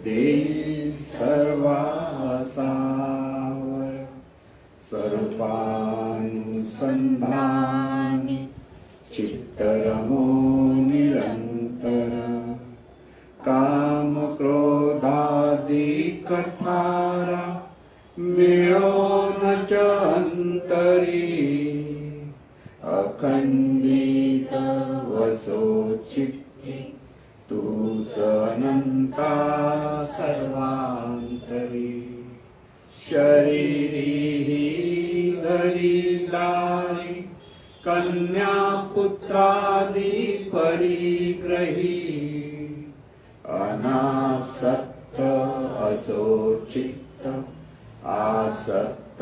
देई सर्वासावर सर्वानुसंधानी चित्तरमो निरंतर काम क्रोधादिकथारा मिळोन च अंतरी अखंडित वसो चित्ती तूच अनंता सर्वांतरी शरीरी धरिदारी कन्या पुत्रादि परिग्रही अनासक्त असो चित्त आसक्त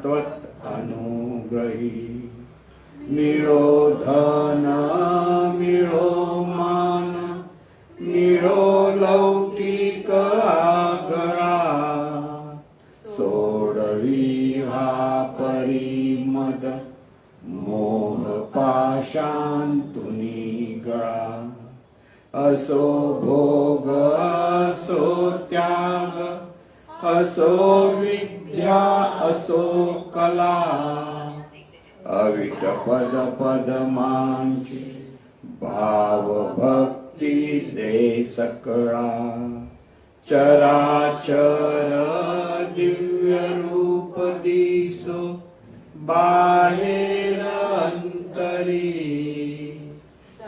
त्वत् अनुग्रही मिळो धन मिळो मान मिळो लौकिक आगळा सोडवी हा परिमद मोह पाशांतुनी गळा असो भोग असो त्याग असो विद्या असो कला अविट पद पदमांची भाव भक्ती दे सकळा चराचर दिव्य रूप दिसो बाहेर अंतरी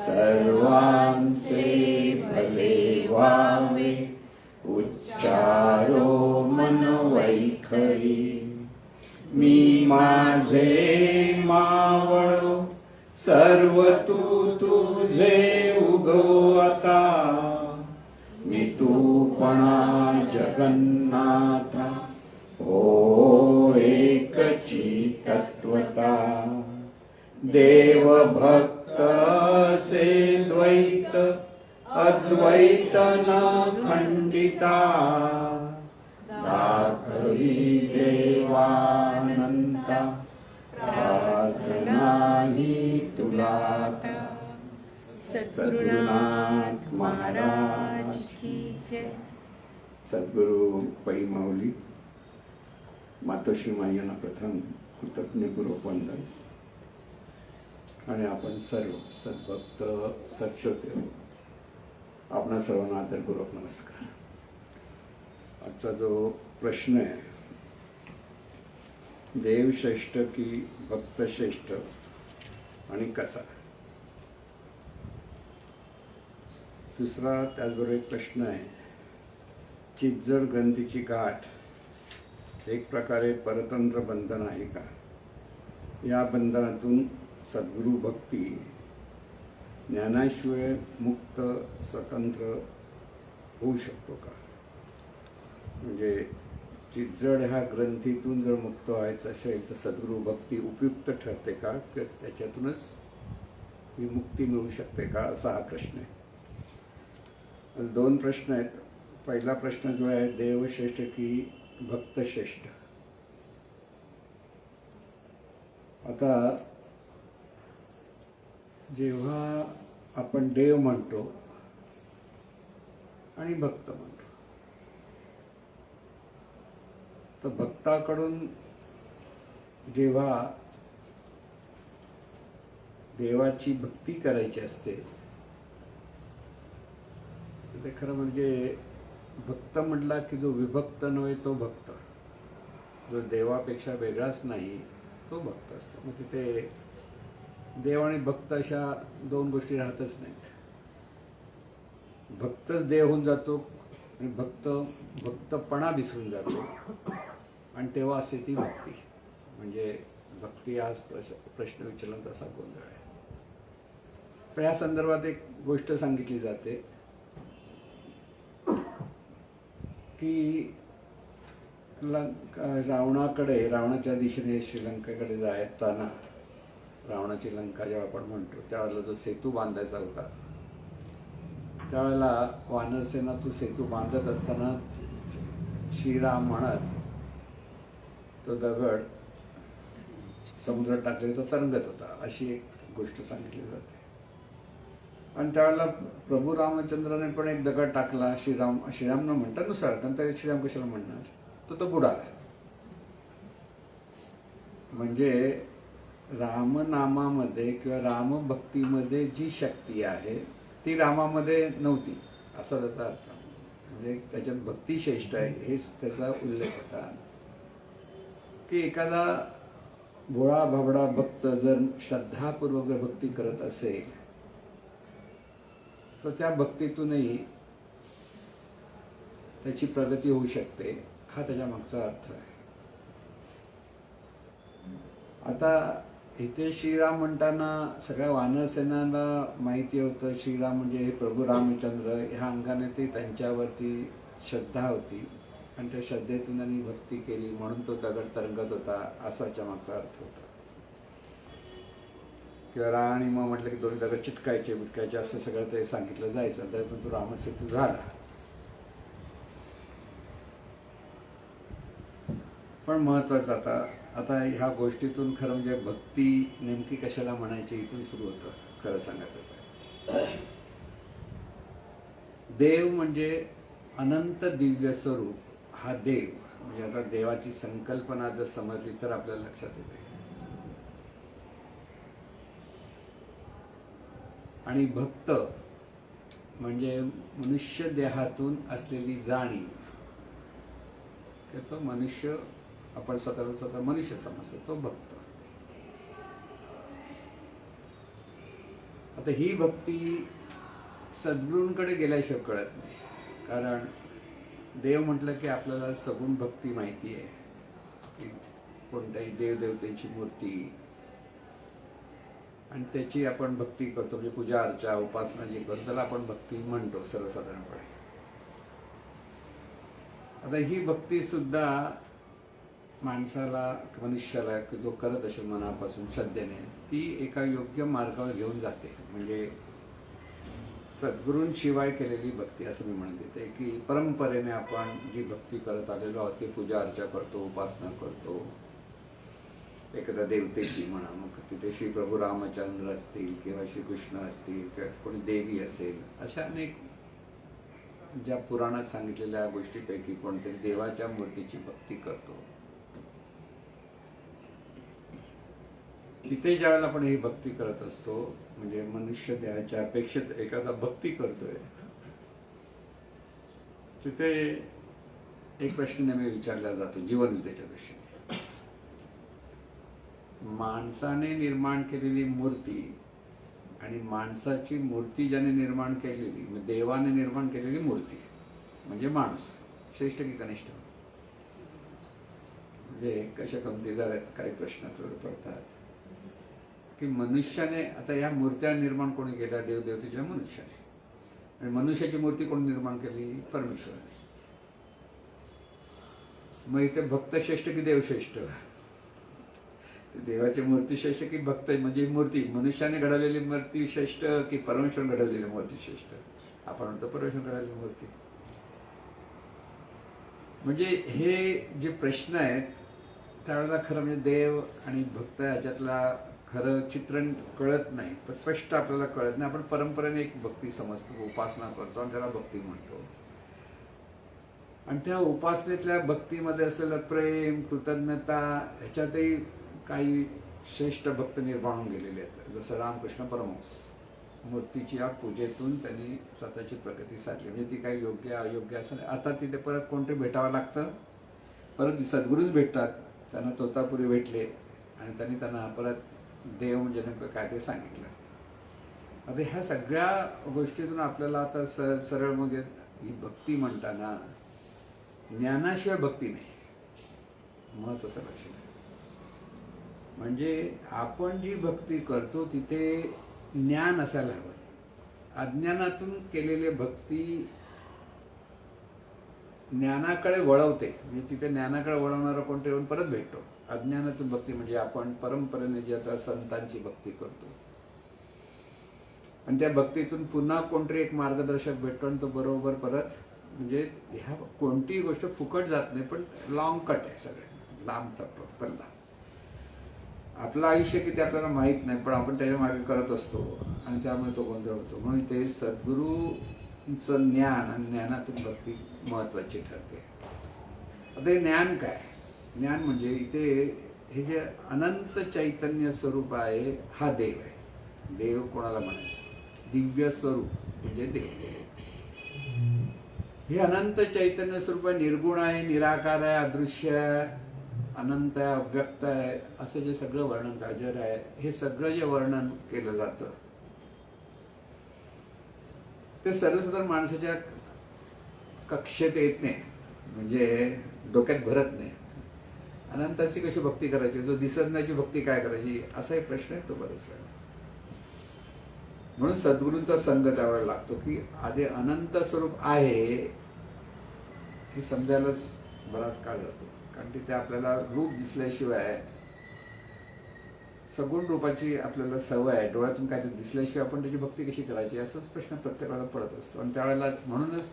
सर्वांचे भले व्हावे उच्चारो मन वैखरी मी माझे मावळो सर्व तू तुझे उगवता मी तूपणा जगन्नाथा ओ एकची तत्वता देव भक्त से द्वैत अद्वैत न खंडिता दाखवी देवानंता प्रार्थना ही तुला सद्गुरुनाथ महाराज की जय. सद्गुरु पै माऊली मातोश्री मायांना प्रथम कृतज्ञपूर्वक वंदन आणि आपण सर्व सद्भक्त सत्श्रोते आपणा सर्वांना आदरपूर्वक नमस्कार. आजचा जो प्रश्न आहे देव श्रेष्ठ की भक्त श्रेष्ठ आणि कसा. दुसरा त्याचबरोबर एक प्रश्न आहे चिज्जड ग्रंथीची गाठ एक प्रकारे परतंत्र बंधन आहे का. या बंधनातून सद्गुरु भक्ती ज्ञानाशिवाय मुक्त स्वतंत्र होऊ शकतो का. म्हणजे चिज्जड ह्या ग्रंथीतून जर मुक्त व्हायचं असेल तर सद्गुरु भक्ती उपयुक्त ठरते का किंवा त्याच्यातूनच ही मुक्ती मिळू शकते का असा हा प्रश्न आहे. दोन प्रश्न आहेत. पहिला प्रश्न जो आहे देवश्रेष्ठ की भक्त श्रेष्ठ. आता जेव्हा आपण देव म्हणतो आणि भक्त म्हणतो तर भक्ताकडून जेव्हा देवाची भक्ती करायची असते ते खरं म्हणजे भक्त म्हटला की जो विभक्त नव्हे तो भक्त, जो देवापेक्षा वेगळाच नाही तो भक्त असतो. मग तिथे देव आणि भक्त अशा दोन गोष्टी राहतच नाहीत. भक्तच देव होऊन जातो आणि भक्तपणा विसरून जातो आणि तेव्हा असते ती भक्ती. म्हणजे भक्ती हा प्रश्न विचारला तसा गोंधळ आहे. पण या संदर्भात एक गोष्ट सांगितली जाते की रावणाकडे रावणाच्या दिशेने श्रीलंकेकडे जाताना रावणाची लंका जेव्हा आपण म्हणतो त्यावेळेला जो सेतू बांधायचा होता त्यावेळेला वानरसेना तो सेतू बांधत असताना श्रीराम म्हणत तो दगड समुद्रात टाकले तो तरंगत होता अशी एक गोष्ट सांगितली जाते. आणि त्यावेळेला प्रभू रामचंद्राने पण एक दगड टाकला श्रीराम न म्हणता नुसार, कारण त्या श्रीराम कशाला म्हणणार, तो बुडाला. म्हणजे रामनामामध्ये किंवा रामभक्तीमध्ये जी शक्ती आहे ती रामामध्ये नव्हती, असा त्याचा अर्थ. म्हणजे त्याच्यात भक्ती श्रेष्ठ आहे हेच त्याचा उल्लेख होता. की एखादा भोळा भाबडा भक्त जर श्रद्धापूर्वक जर भक्ती करत असेल तर त्या भक्तीतूनही त्याची प्रगती होऊ शकते, हा त्याच्या मागचा अर्थ आहे. आता इथे श्रीराम म्हणताना सगळ्या वानरसेनाला माहिती होतं श्रीराम म्हणजे हे प्रभू रामचंद्र, ह्या अंगाने ती त्यांच्यावरती श्रद्धा होती आणि त्या श्रद्धेतून त्यांनी भक्ती केली म्हणून तो दगड तरंगत होता, असा त्याच्या मागचा अर्थ होता. किंवा रा आणि मग म्हटलं की दोन्ही दगड चिटकायचे बिटकायचे असं सगळं ते सांगितलं जायचं. त्यातून तो रामसेतू झाला. पण महत्वाचं आता ह्या गोष्टीतून खरं म्हणजे भक्ती नेमकी कशाला म्हणायची इथून सुरू होतं. खरं सांगायचं तर देव म्हणजे अनंत दिव्य स्वरूप, हा देव म्हणजे आता देवाची संकल्पना जर समजली तर आपल्याला लक्षात येते. आणि भक्त म्हणजे मनुष्य देहातून असलेली जाणीव, तो मनुष्य आपण स्वतः मनुष्य समजतो, तो भक्त. आता ही भक्ती सद्गुरूंकडे गेल्याशिवाय कळत नाही. कारण देव म्हटलं की आपल्याला सगुण भक्ती माहिती आहे की कोणत्याही देवदेवतेची मूर्ती आणि त्याची आपण भक्ती करतो, म्हणजे पूजा अर्चा उपासना जी करतो त्याला आपण भक्ती म्हणतो सर्वसाधारणपणे. आता ही भक्ती सुद्धा माणसाला मनुष्याला जो करत असेल मनापासून श्रद्धेने ती एका योग्य मार्गावर घेऊन जाते. म्हणजे सद्गुरूंशिवाय केलेली भक्ती असं मी म्हणत येते की परंपरेने आपण जी भक्ती करत आलेलो आहोत की पूजा अर्चा करतो, उपासना करतो एखाद्या देवतेची म्हणा, मग तिथे श्री प्रभू रामचंद्र असतील किंवा श्रीकृष्ण असतील किंवा कोणी देवी असेल, अशा अनेक ज्या पुराणात सांगितलेल्या गोष्टीपैकी कोणत्याही देवाच्या मूर्तीची भक्ती करतो. तिथे ज्यावेळेला आपण ही भक्ती करत असतो म्हणजे मनुष्य देहाच्या अपेक्षेत एखादा भक्ती करतोय, तिथे एक प्रश्न नेहमी विचारला जातो जीवनविद्येच्या दृष्टीने. माणसाने निर्माण केलेली मूर्ती आणि माणसाची मूर्ती ज्याने निर्माण केलेली म्हणजे देवाने निर्माण केलेली मूर्ती म्हणजे माणूस श्रेष्ठ की कनिष्ठ? म्हणजे कशा गमतीदार आहेत काही प्रश्न पडतात की मनुष्याने, आता या मूर्त्या निर्माण कोणी केल्या? देवदेवतेच्या मनुष्याने. आणि मनुष्याची मूर्ती कोणी निर्माण केली? परमेश्वराने. मग इथे भक्त श्रेष्ठ की देवश्रेष्ठ? देवाची मूर्ती श्रेष्ठ की भक्त म्हणजे मूर्ती मनुष्याने घडवलेली मूर्ती श्रेष्ठ की परमेश्वर घडवलेली मूर्ती श्रेष्ठ? आपण म्हणतो परमेश्वर घडवलेली मूर्ती. म्हणजे हे जे प्रश्न आहेत त्यावेळेला खरं म्हणजे देव आणि भक्त याच्यातला खरं चित्रण कळत नाही, पण स्पष्ट आपल्याला कळत नाही. आपण परंपरेने एक भक्ती समजतो, उपासना करतो आणि त्याला भक्ती म्हणतो. आणि त्या उपासनेतल्या भक्तीमध्ये असलेलं प्रेम, कृतज्ञता ह्याच्यातही काही श्रेष्ठ भक्त निर्माण होऊन गेलेले आहेत. जसं रामकृष्ण परमहंस, मूर्तीची या पूजेतून त्यांनी स्वतःची प्रगती साधली. म्हणजे ती काही योग्य अयोग्य असं नाही. आता तिथे परत कोणते भेटावं लागतं? परत सद्गुरूच भेटतात. त्यांना तोतापुरी भेटले आणि त्यांना परत देव म्हणजे नेमकं काय ते सांगितलं. आता ह्या सगळ्या गोष्टीतून आपल्याला आता सरळ म्हणजे ही भक्ती म्हणताना ज्ञानाशिवाय भक्ती नाही, महत्वाचं लक्षात. म्हणजे आपण जी भक्ती करतो तिथे ज्ञान असायला हवं. अज्ञानातून केलेली भक्ती ज्ञानाकडे वळवते. म्हणजे तिथे ज्ञानाकडे वळवणारा कोणते येऊन परत भेटतो. अज्ञानातून भक्ती म्हणजे आपण परंपरेने जी आता संतांची भक्ती करतो आणि त्या भक्तीतून पुन्हा कोणतरी एक मार्गदर्शक भेटतो आणि तो बरोबर परत म्हणजे ह्या कोणतीही गोष्ट फुकट जात नाही, पण लॉंग कट आहे, सगळे लांबचा पल्ला. आपलं आयुष्य किती आपल्याला माहीत नाही, पण आपण त्याच्या मागे करत असतो आणि त्यामुळे तो गोंधळ होतो. म्हणून ते सद्गुरूंचं ज्ञान आणि ज्ञानातून भक्ती महत्वाची ठरते. आता हे ज्ञान काय? ज्ञान म्हणजे इथे हे जे अनंत चैतन्य स्वरूप आहे हा देव आहे. देव कोणाला म्हणायचं? दिव्य स्वरूप म्हणजे देव. हे अनंत चैतन्य स्वरूप आहे, निर्गुण आहे, निराकार आहे, अदृश्य आहे, अनंत आहे, अव्यक्त आहे, असं जे सगळं वर्णन, अजर आहे, हे सगळं जे वर्णन केलं जातं ते सर्वसाधारण माणसाच्या कक्षेत येत नाही, म्हणजे डोक्यात भरत नाही. अनंताची कशी भक्ती करायची, जो दिसत नाहीची भक्ती काय करायची, असाही प्रश्न आहे तो बरेच वेळा. म्हणून सद्गुरूंचा संग त्यावर लागतो की आधी अनंत स्वरूप आहे हे समजायलाच बराच काळ जातो. कारण की ते आपल्याला रूप दिसल्याशिवाय, सगुण रूपाची आपल्याला सवय आहे, डोळ्यातून काय ते दिसल्याशिवाय आपण त्याची भक्ती कशी करायची असाच प्रश्न प्रत्येकाला पडत असतो. आणि त्यावेळेलाच म्हणूनच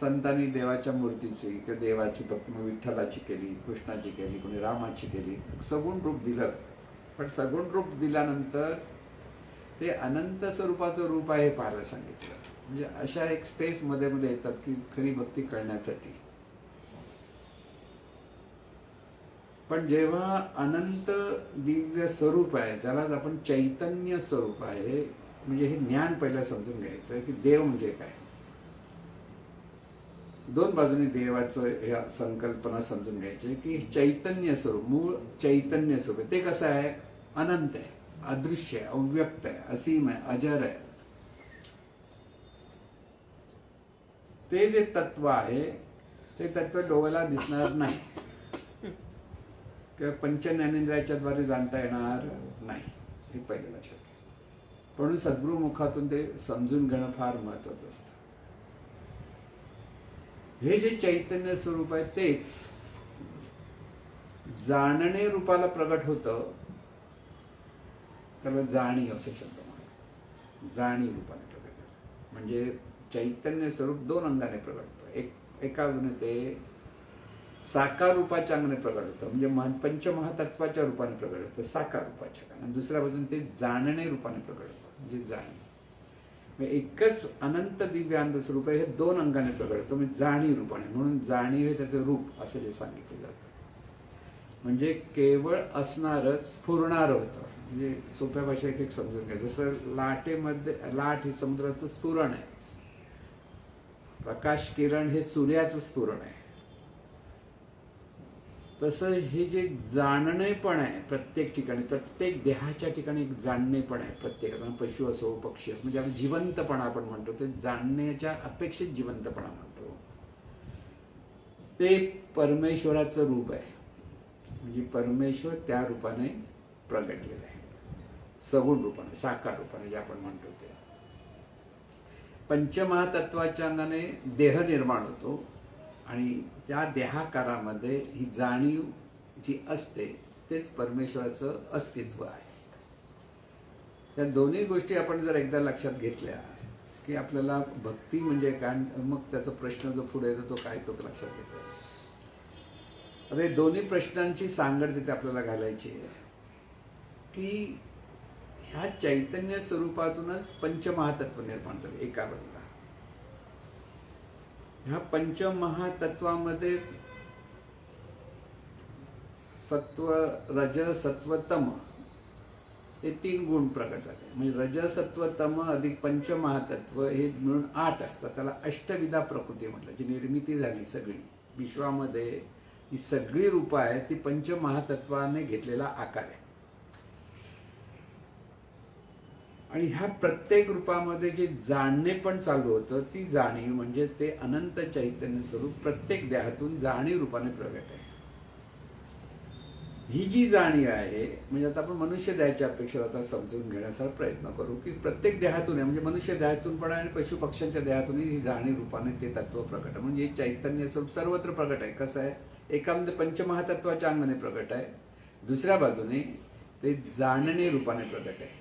संतांनी देवाच्या मूर्तीची किंवा देवाची भक्ती मग विठ्ठलाची केली, कृष्णाची केली, कोणी रामाची केली, सगुण रूप दिलं. पण सगुण रूप दिल्यानंतर ते अनंत स्वरूपाचं रूप आहे हे पाहायला सांगितलं. म्हणजे अशा एक स्टेज मध्ये मध्ये येतात की खरी भक्ती करण्यासाठी. पण जेव्हा अनंत दिव्य स्वरूप आहे, ज्यालाच आपण चैतन्य स्वरूप आहे, म्हणजे हे ज्ञान पहिला समजून घ्यायचं की देव म्हणजे काय. दोन बाजूने देवाचं ह्या संकल्पना समजून घ्यायची की चैतन्य स्वरूप, मूळ चैतन्य स्वरूप ते कसं आहे, अनंत आहे, अदृश्य आहे, अव्यक्त आहे, असीम आहे, अजर आहे. ते जे तत्व आहे ते तत्व डोळ्याला दिसणार नाही किंवा पंच ज्ञानेंद्रियाच्या द्वारे जाणता येणार नाही, हे पहिले लक्षात घ्या. म्हणून सद्गुरू मुखातून ते समजून घेणं फार महत्वाचं असतं. हे जे चैतन्य स्वरूप आहे तेच जाणणे रूपाला प्रगट होतं, त्याला जाणीव असे शब्द म्हणतात. जाणीव रूपाने प्रगट होतं म्हणजे चैतन्य स्वरूप दोन अंगाने प्रगट होतं. एका बाजूने ते साकार रूपाच्या अंगाने प्रगट होतं, म्हणजे पंचमहातत्वाच्या रूपाने प्रगट होतं साकार रूपाच्या, आणि दुसऱ्या बाजूने ते जाणणे रूपाने प्रगट होतं, म्हणजे जाणीव. एकच अनंत दिव्यांत स्वरूप आहे, हे दोन अंगाने प्रगट होतं, म्हणजे जाणीव रूपाने. म्हणून जाणीव हे त्याचं रूप असं जे सांगितलं जातं. म्हणजे केवळ असणारच स्फुरणारं होतं. म्हणजे सोप्या भाषेत एक समजून घ्या, जसं लाटेमध्ये लाट हे समुद्राचं स्फुरण आहे, प्रकाश किरण हे सूर्याचं स्फुरण आहे, तसं हे जे जाणणे पण आहे प्रत्येक ठिकाणी, प्रत्येक देहाच्या ठिकाणी एक जाणणे पण आहे प्रत्येकाला. पशु असो, पक्षी असो, म्हणजे आपण जिवंतपणा आपण म्हणतो, ते जाणण्याच्या अपेक्षित जिवंतपणा म्हणतो. ते परमेश्वराचं रूप आहे, म्हणजे परमेश्वर त्या रूपाने प्रगटलेलं आहे, सगुण रूपाने, साकार रूपाने जे आपण म्हणतो ते. पंचमहातत्वाच्या अंगाने देह निर्माण होतो आणि त्या देहाकारामध्ये ही जाणीव जी असते तेच परमेश्वराचं अस्तित्व आहे. त्या दोन्ही गोष्टी आपण जर एकदा लक्षात घेतल्या की आपल्याला भक्ती म्हणजे काय, मग त्याचा प्रश्न जो पुढे येतो तो काय, तो लक्षात घेतला. आता हे दोन्ही प्रश्नांची सांगड तिथे आपल्याला घालायची आहे की ह्या चैतन्य स्वरूपातूनच पंचमहातत्व निर्माण झाले एका बाजूला. ह्या पंचमहातत्वामध्ये सत्व, रज, सत्व, तम हे तीन गुण प्रकट झाले. म्हणजे रज, सत्व, तम अधिक पंचमहातत्व हे मिळून 8 असतात. त्याला अष्टविधा प्रकृती म्हटलं. जी निर्मिती झाली सगळी विश्वामध्ये, ही सगळी रूपं आहे ती पंचमहातत्वाने घेतलेला आकार आहे. आणि ह्या प्रत्येक रूपामध्ये जे जाणणे पण चालू होतं, ती जाणीव म्हणजे ते अनंत चैतन्य स्वरूप प्रत्येक देहातून जाणीव रूपाने प्रगट आहे. ही जी जाणीव आहे, म्हणजे आता आपण मनुष्य देहाच्या अपेक्षा आता समजून घेण्याचा प्रयत्न करू की प्रत्येक देहातून आहे, म्हणजे मनुष्य देहातून पण आहे आणि पशु पक्ष्यांच्या देहातूनही ही जाणीव रूपाने ते तत्व प्रगट आहे. म्हणजे चैतन्य स्वरूप सर्वत्र प्रगट आहे. कसं आहे, एकामध्ये पंचमहातत्वाच्या अंगाने प्रगट आहे, दुसऱ्या बाजूने ते जाणणे रूपाने प्रगट आहे.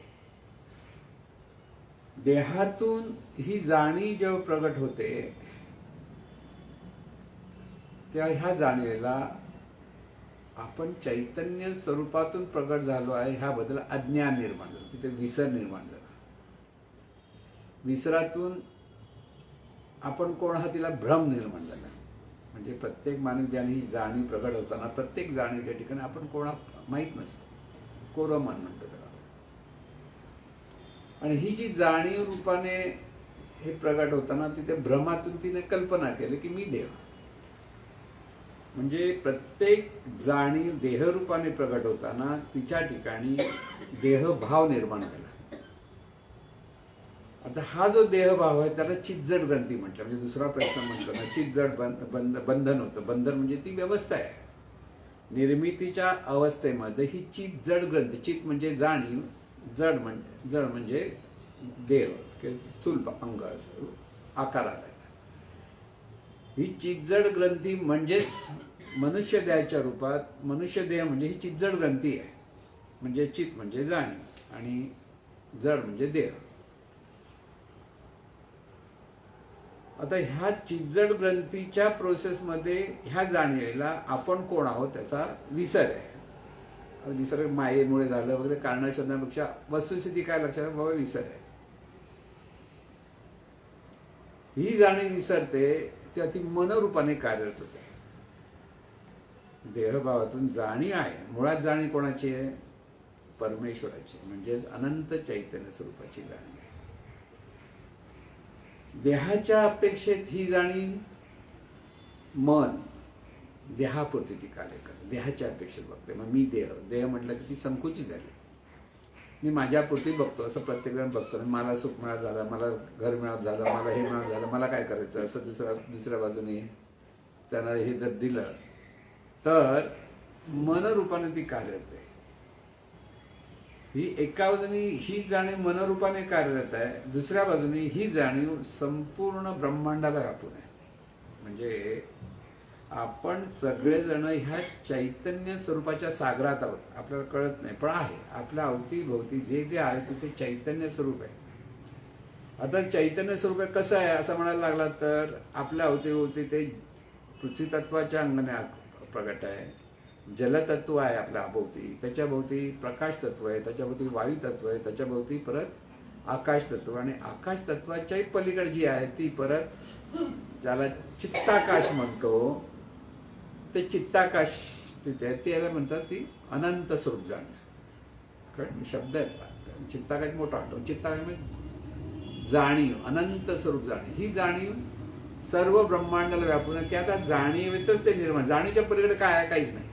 देहातून ही जाणीव जेव्हा प्रगट होते तेव्हा ह्या जाणीवेला आपण चैतन्य स्वरूपातून प्रगट झालो आहे ह्याबद्दल अज्ञान निर्माण झालं, तिथे विसर निर्माण झाला. विसरातून आपण कोण हा तिला भ्रम निर्माण झाला. म्हणजे प्रत्येक मानवी ज्ञानी जाणीव प्रगट होताना प्रत्येक जाणीवच्या ठिकाणी आपण कोणा माहीत नसतं, कोरं मन म्हणतो त्याला. आणि ही जी जाणीव रूपाने हे प्रगट होताना तिथे भ्रमातून तिने कल्पना केली की मी देव. म्हणजे प्रत्येक जाणीव देहरूपाने प्रगट होताना तिच्या ठिकाणी देहभाव निर्माण झाला. आता हा जो देहभाव आहे त्याला चितजड ग्रंथी म्हटलं. म्हणजे दुसरा प्रश्न म्हटलं ना, चितजड बंधन होतं. बंधन म्हणजे ती व्यवस्था आहे. निर्मितीच्या अवस्थेमध्ये ही चितजड ग्रंथी, चित म्हणजे जाणीव, जड म्हणजे देह, स्थूल अंग आकाराला. ही चितजड ग्रंथी म्हणजेच मनुष्य देहाच्या रूपात, मनुष्य देह म्हणजे ही चितजड ग्रंथी आहे. म्हणजे चित म्हणजे जाणीव आणि जड म्हणजे देह. आता ह्या चितजड ग्रंथीच्या प्रोसेसमध्ये ह्या जाणीवेला आपण कोण आहोत त्याचा विसर आहे. विसर मायेमुळे झालं वगैरे कारण शोधण्यापेक्षा वस्तुस्थिती काय लक्षात आहे, बाबा विसर आहे. ही जाणीव विसरते ती अति मनरूपाने कार्यरत होते. देहभावातून जाणीव आहे, मुळात जाणीव कोणाची आहे, परमेश्वराची, म्हणजेच अनंत चैतन्य स्वरूपाची जाणीव आहे. देहाच्या अपेक्षेत ही जाणीव मन देहापुरती ती कार्य करते, देहाच्या अपेक्षेत बघते. मग मी देह म्हटलं की ती संकुचित झाली. मी माझ्यापुरती बघतो, असं प्रत्येक जण बघतो. मला सुख मिळालं झालं, मला घर मिळालं झालं, मला हे मिळालं झालं, मला काय करायचं, असं दुसऱ्या बाजूने त्याला हे जर दिलं तर मनरूपाने ती कार्यरत आहे. ही एका बाजूने ही जाणीव मनरूपाने कार्यरत आहे, दुसऱ्या बाजूने ही जाणीव संपूर्ण ब्रह्मांडाला व्यापून आहे. म्हणजे आपण सगळेजण ह्या चैतन्य स्वरूपाच्या सागरात आहोत. आपल्याला कळत नाही पण आहे. आपल्या अवतीभोवती जे जे आहे तिथे चैतन्य स्वरूप आहे. आता चैतन्य स्वरूप आहे कसं आहे असं म्हणायला लागला तर आपल्या अवतीभोवती ते पृथ्वी तत्वाच्या अंगाने प्रगट आहे. जलतत्व आहे आपल्या भोवती, त्याच्या भोवती प्रकाश तत्व आहे, त्याच्या भोवती वायू तत्व आहे, त्याच्या भोवती परत आकाश तत्व, आणि आकाश तत्वाच्याही पलीकडे जी आहे ती परत ज्याला चित्ताकाश म्हणतो ते चित्ताकाश तिथे त्याला म्हणतात ती अनंत स्वरूप जाणीव. कारण शब्द आहे चित्ताकाश मोठा वाटतो. चित्ताकाश म्हणजे जाणीव, अनंत स्वरूप जाणीव. ही जाणीव सर्व ब्रह्मांडाला व्यापून आहे की आता जाणीवेतच ते निर्माण. जाणीवच्या पलीकडे काय आहे, काहीच नाही.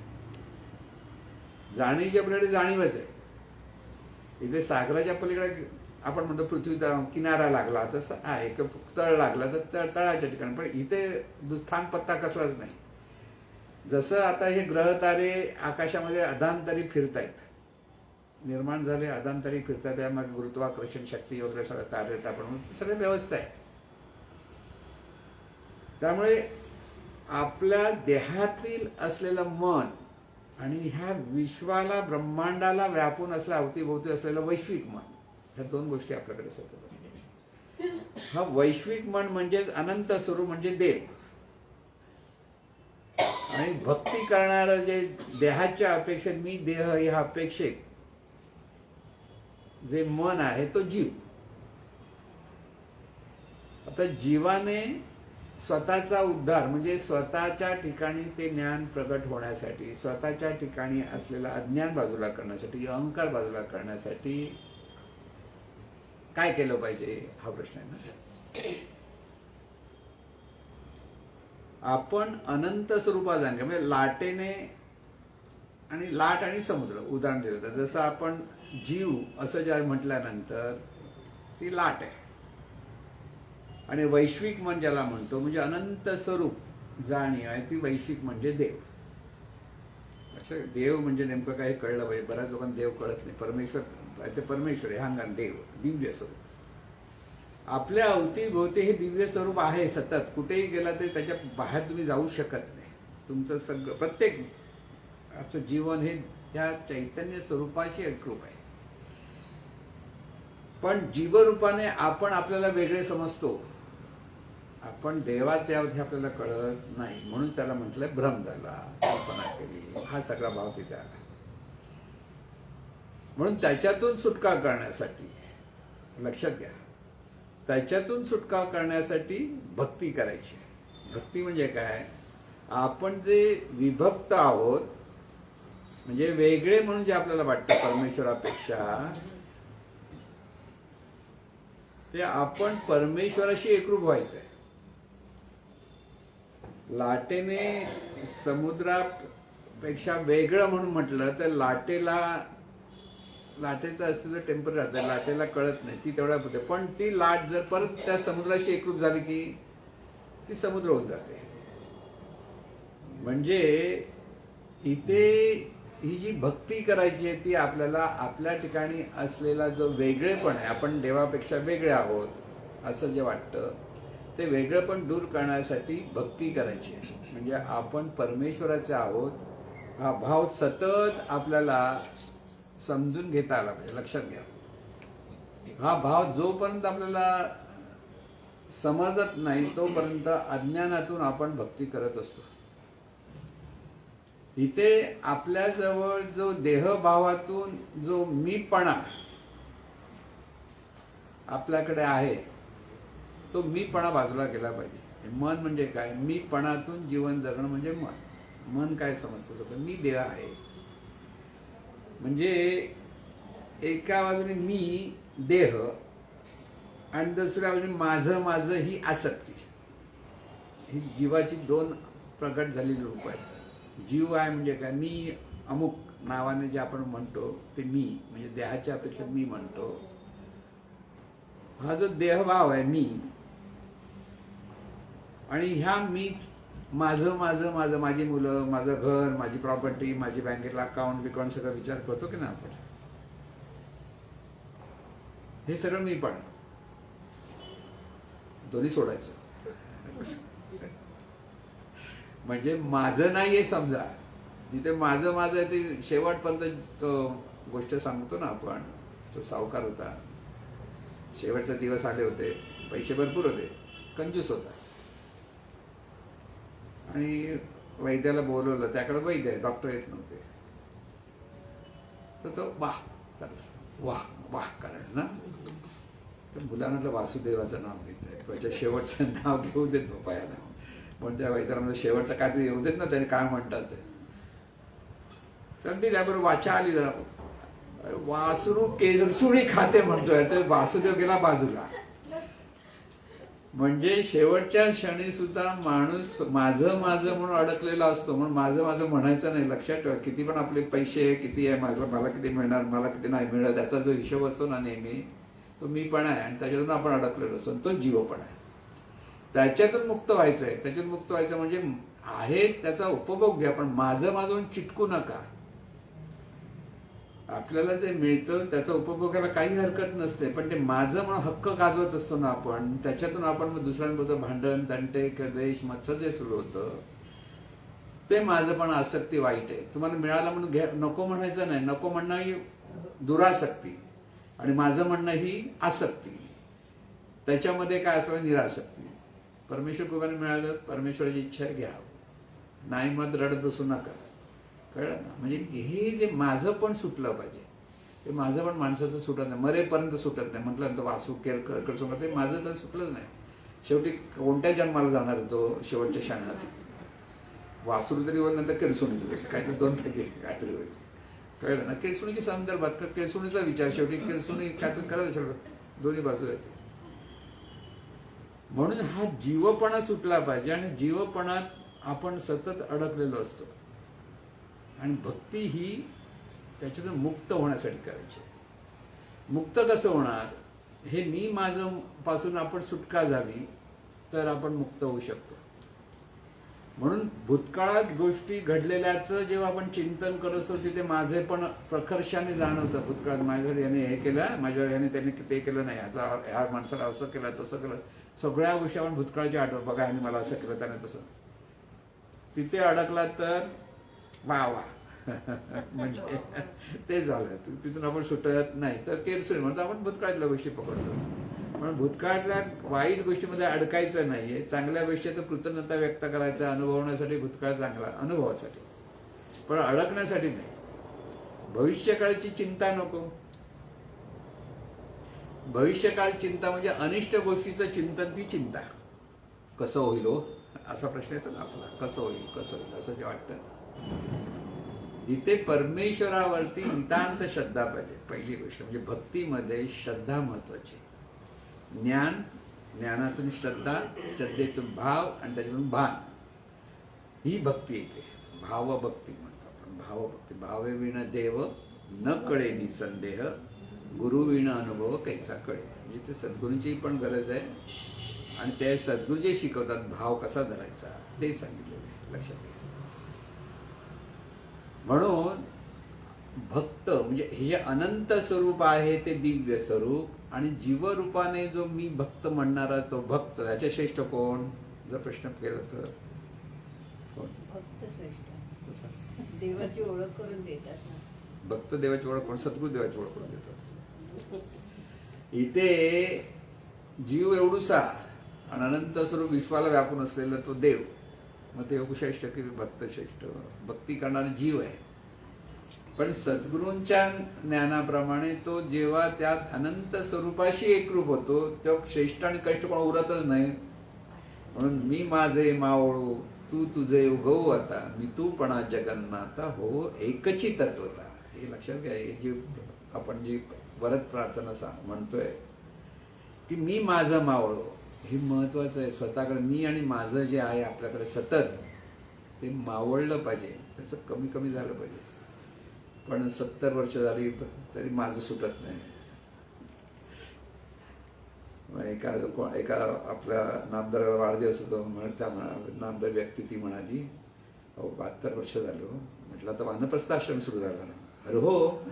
जाणीवच्या पलीकडे जाणीवच आहे. इथे सागराच्या पलीकडे आपण म्हणतो पृथ्वी किनारा लागला तसं आहे, तळ लागला तर तळाच्या ठिकाणी, पण इथे स्थान पत्ता कसलाच नाही. जसं आता हे ग्रह तारे आकाशामध्ये अधांतरी फिरतायत, निर्माण झाले अधांतरी फिरतात, त्यामध्ये गुरुत्वाकर्षण शक्ती वगैरे सगळं कार्यरत आपण सगळं व्यवस्था आहे. त्यामुळे आपल्या देहातील असलेलं मन आणि ह्या विश्वाला ब्रह्मांडाला व्यापून असल्या अवतीभोवती असलेलं वैश्विक मन, ह्या दोन गोष्टी आपल्याकडे सतत असतात. हा वैश्विक मन म्हणजेच अनंत स्वरूप म्हणजे देव. आणि भक्ती करणारं जे देहाच्या अपेक्षेत मी देह ह्या अपेक्षेत जे मन आहे तो जीव. आता जीवाने स्वतःचा उद्धार म्हणजे स्वतःच्या ठिकाणी ते ज्ञान प्रगट होण्यासाठी, स्वतःच्या ठिकाणी असलेला अज्ञान बाजूला करण्यासाठी, अहंकार बाजूला करण्यासाठी काय केलं पाहिजे हा प्रश्न आहे ना. आपण अनंत स्वरूपात जाणले म्हणजे लाटेने, आणि लाट आणि समुद्र उदाहरण दिलं तर जसं आपण जीव असं ज्या म्हटल्यानंतर ती लाट आहे, आणि वैश्विक मन ज्याला म्हणतो म्हणजे अनंत स्वरूप जाणीव आहे ती वैश्विक म्हणजे देव. अच्छा, देव म्हणजे नेमकं काय कळलं पाहिजे. बऱ्याच लोकांना देव कळत नाही. परमेश्वर ते परमेश्वर आहे, हांगान देव दिव्य स्वरूप. आपल्या अवतीभोवती हे दिव्य स्वरूप आहे सतत. कुठेही गेला तरी त्याच्या बाहेर तुम्ही जाऊ शकत नाही. तुमचं सगळं प्रत्येक आपलं जीवन हे त्या चैतन्य स्वरूपाशी एकरूप आहे. पण जीवरूपाने आपण आपल्याला वेगळे समजतो. आपण देवाचे आहोत हे आपल्याला कळत नाही, म्हणून त्याला म्हटलंय भ्रम झाला, कल्पना केली, हा सगळा भाव तिथे आला. म्हणून त्याच्यातून सुटका करण्यासाठी, लक्षात घ्या, त्याच्यातून सुटका करण्यासाठी भक्ती करायची. भक्ती म्हणजे काय? आपण जे विभक्त आहोत, म्हणजे वेगळे म्हणून जे आपल्याला वाटतं परमेश्वरापेक्षा, ते आपण परमेश्वराशी एकरूप व्हायचंय. लाटेने समुद्रापेक्षा वेगळं म्हणून म्हटलं तर लाटेचं असलेलं टेम्पर राहतं, लाटेला कळत नाही, ती तेवढ्या पुरते. पण ती लाट जर परत त्या समुद्राशी एकरूप झाली की ती समुद्र होऊन जाते. म्हणजे इथे ही जी भक्ती करायची आहे ती आपल्याला आपल्या ठिकाणी असलेला जो वेगळेपण आहे, आपण देवापेक्षा वेगळे आहोत असं जे वाटतं, ते वेगळेपण दूर करण्यासाठी भक्ती करायची आहे. म्हणजे आपण परमेश्वराचे आहोत हा भाव सतत आपल्याला समजून घेता आला पाहिजे. लक्षात घ्या, हा भाव जोपर्यंत आपल्याला समजत नाही तोपर्यंत अज्ञानातून आपण भक्ती करत असतो. इथे आपल्याजवळ जो देहभावातून जो मीपणा आपल्याकडे आहे, तो मीपणा बाजूला गेला पाहिजे. मन म्हणजे काय? मीपणातून जीवन जगणं म्हणजे मन. मन काय समजतं? मी देह आहे. म्हणजे एका बाजूने मी देह आणि दुसऱ्या बाजूने माझं ही आसक्ती. ही जीवाची दोन प्रगट झालेली रूप आहेत. जीव आहे म्हणजे काय? मी अमुक नावाने जे आपण म्हणतो ते मी, म्हणजे देहाच्या अपेक्षा मी म्हणतो. हा जो देहभाव आहे मी, आणि ह्या मीच माझं माझी मुलं, माझं घर, माझी प्रॉपर्टी, माझी बँकेतला अकाउंट सगळं विचार करतो की ना आपण, हे सगळं मी पण दोन्ही सोडायचं. म्हणजे माझं नाही हे समजा. जिथे माझं आहे ते शेवटपर्यंत तो गोष्ट सांगतो ना आपण. तो सावकार होता, शेवटचे दिवस आले होते, पैसे भरपूर होते, कंजूस होता, आणि वैद्याला बोलवलं. त्याकडे वैद्य आहे, डॉक्टर येत नव्हते. तर तो वाह करायचं ना. तर मुलांना वासुदेवाचं नाव घेतलंय, त्याच्या शेवटचं नाव घेऊ देत बापायाला. पण त्या वैद्याला शेवटचं काहीतरी येऊ देत ना, त्याने काय म्हणतात ते. तर ती त्याबरोबर वाचा आली जरा, वासरू केसुणी खाते म्हणतोय, तर वासुदेव गेला बाजूला. म्हणजे शेवटच्या क्षणी सुद्धा माणूस माझं म्हणून अडकलेला असतो. म्हणून माझं म्हणायचं नाही. लक्षात ठेवा, किती पण आपले पैसे किती आहे, मला किती मिळणार, मला किती नाही मिळत, त्याचा जो हिशोब असतो ना नेहमी, तो मी पण आहे, आणि त्याच्यातून आपण अडकलेलो असतो. तो जीव पण आहे. त्याच्यातून मुक्त व्हायचंय. त्याच्यातून मुक्त व्हायचं म्हणजे आहे त्याचा उपभोग घ्या, पण माझं चिटकू नका. आपल्याला जे मिळतं त्याचा उपभोग करायला काही हरकत नसते, पण ते माझं म्हणून हक्क गाजवत असतो ना आपण, त्याच्यातून आपण दुसऱ्यांबरोबर भांडण, तंटे, द्वेष, मत्सर जे सुरू होतं, ते माझं पण आसक्ती वाईट आहे. तुम्हाला मिळालं म्हणून घ्या, नको म्हणायचं नाही. नको म्हणणं ही दुरासक्ती, आणि माझं म्हणणं ही आसक्ती. त्याच्यामध्ये काय असतं? निरासक्ती. परमेश्वर कृपेने मिळालं, परमेश्वराची इच्छा घ्या, नाही मत रडत बसू नका. कळलं ना? म्हणजे हे जे माझं पण सुटलं पाहिजे, ते माझं पण माणसाचं सुटत नाही, मरेपर्यंत सुटत नाही. म्हटलं तर वासू केअर सोडत, ते माझं तर सुटलंच नाही. शेवटी कोणत्या जन्माला जाणार तो शेवटच्या क्षणात? वासरू तरी होईल, नंतर केरसुणी काहीतरी दोन पैकी काहीतरी होईल. कळलं ना? केरसुणीची संदर्भात केरसुणीचा विचार, शेवटी केरसुणी काहीतरी करायचं, दोन्ही बाजू आहेत. म्हणून हा जीवपणा सुटला पाहिजे, आणि जीवपणात आपण सतत अडकलेलो असतो. आणि भक्ती ही त्याच्यातून मुक्त होण्यासाठी करायची. मुक्त कसं होणार? हे मी माझं पासून आपण सुटका झाली तर आपण मुक्त होऊ शकतो. म्हणून भूतकाळात गोष्टी घडलेल्याचं जेव्हा आपण चिंतन करत असतो, तिथे माझे पण प्रकर्षाने जाणवतं. भूतकाळात माझ्याकडे याने हे केलं, माझ्याकडे याने त्यांनी ते केलं नाही, ह्या माणसाला असं केलं, तसं केलं. सगळ्या गोष्टी आपण भूतकाळाची आठवण, बघा ह्याने मला असं केलं, त्याने तसं. तिथे अडकला तर वा म्हणजे ते झालं. तिथून आपण सुटत नाही तर केरसुणी म्हणतो, आपण भूतकाळातल्या गोष्टी पकडतो. म्हणून भूतकाळातल्या वाईट गोष्टीमध्ये अडकायचं नाहीये, चांगल्या गोष्टीत कृतज्ञता व्यक्त करायचं, अनुभवण्यासाठी भूतकाळ चांगला, अनुभवासाठी, पण अडकण्यासाठी नाही. भविष्यकाळची चिंता नको. भविष्यकाळ चिंता म्हणजे अनिष्ट गोष्टीचं चिंतन, ती चिंता. कसं होईल हो, असा प्रश्न येतो ना आपला, कसं होईल असं जे वाटतं. इथे परमेश्वरावरती नितांत श्रद्धा पाहिजे. पहिली गोष्ट म्हणजे भक्तीमध्ये श्रद्धा महत्वाची. ज्ञानातून श्रद्धा, श्रद्धेतून भाव आणि त्याच्यातून भान, ही भक्ती येते. भावभक्ती म्हणतो आपण. भावभक्ती. भावे विण देव न कळे निसंदेह, गुरु विण अनुभव कैसा कळे. म्हणजे ते सद्गुरूंची पण गरज आहे, आणि ते सद्गुरू जे शिकवतात भाव कसा धरायचा ते सांगितलेलं लक्षात घ्या. म्हणून भक्त म्हणजे हे जे अनंत स्वरूप आहे ते दिव्य स्वरूप, आणि जीवरूपाने जो मी भक्त म्हणणारा तो भक्त, याच्या श्रेष्ठ कोण जर प्रश्न केला तर कोण? भक्त श्रेष्ठ. देवाची ओळख करून देतात ना. भक्त देवाची ओळख कोण? सद्गुरू देवाची ओळख करून देतात. इथे जीव एवढूसा आणि अनंत स्वरूप विश्वाला व्यापून असलेला तो देव, मग देव श्रेष्ठ की भक्त श्रेष्ठ? भक्ती करणारा जीव आहे, पण सद्गुरूंच्या ज्ञानाप्रमाणे तो जेव्हा त्यात अनंत स्वरूपाशी एकरूप होतो तेव्हा श्रेष्ठ आणि कष्ट कोण उरतच नाही. म्हणून मी माझे मावळू तू तुझे उगवू आता, मी तूपणा जगन्नाथा हो एकची तत्वता. हे लक्षात घ्या. हे जे आपण जी वरद प्रार्थना म्हणतोय की मी माझं मावळो, हे महत्वाचं आहे. स्वतःकडे मी आणि माझं जे आहे आपल्याकडे सतत ते मावळलं पाहिजे, त्याचं कमी कमी झालं पाहिजे. पण 70 वर्ष झाली तरी माझं सुटत नाही. एका आपल्या नामदार वाढदिवस होतो, त्या नामदार व्यक्ती ती म्हणाली, अहो 72 वर्ष झालो. म्हटलं आता वानप्रस्थ आश्रम सुरू झाला. अरे हो,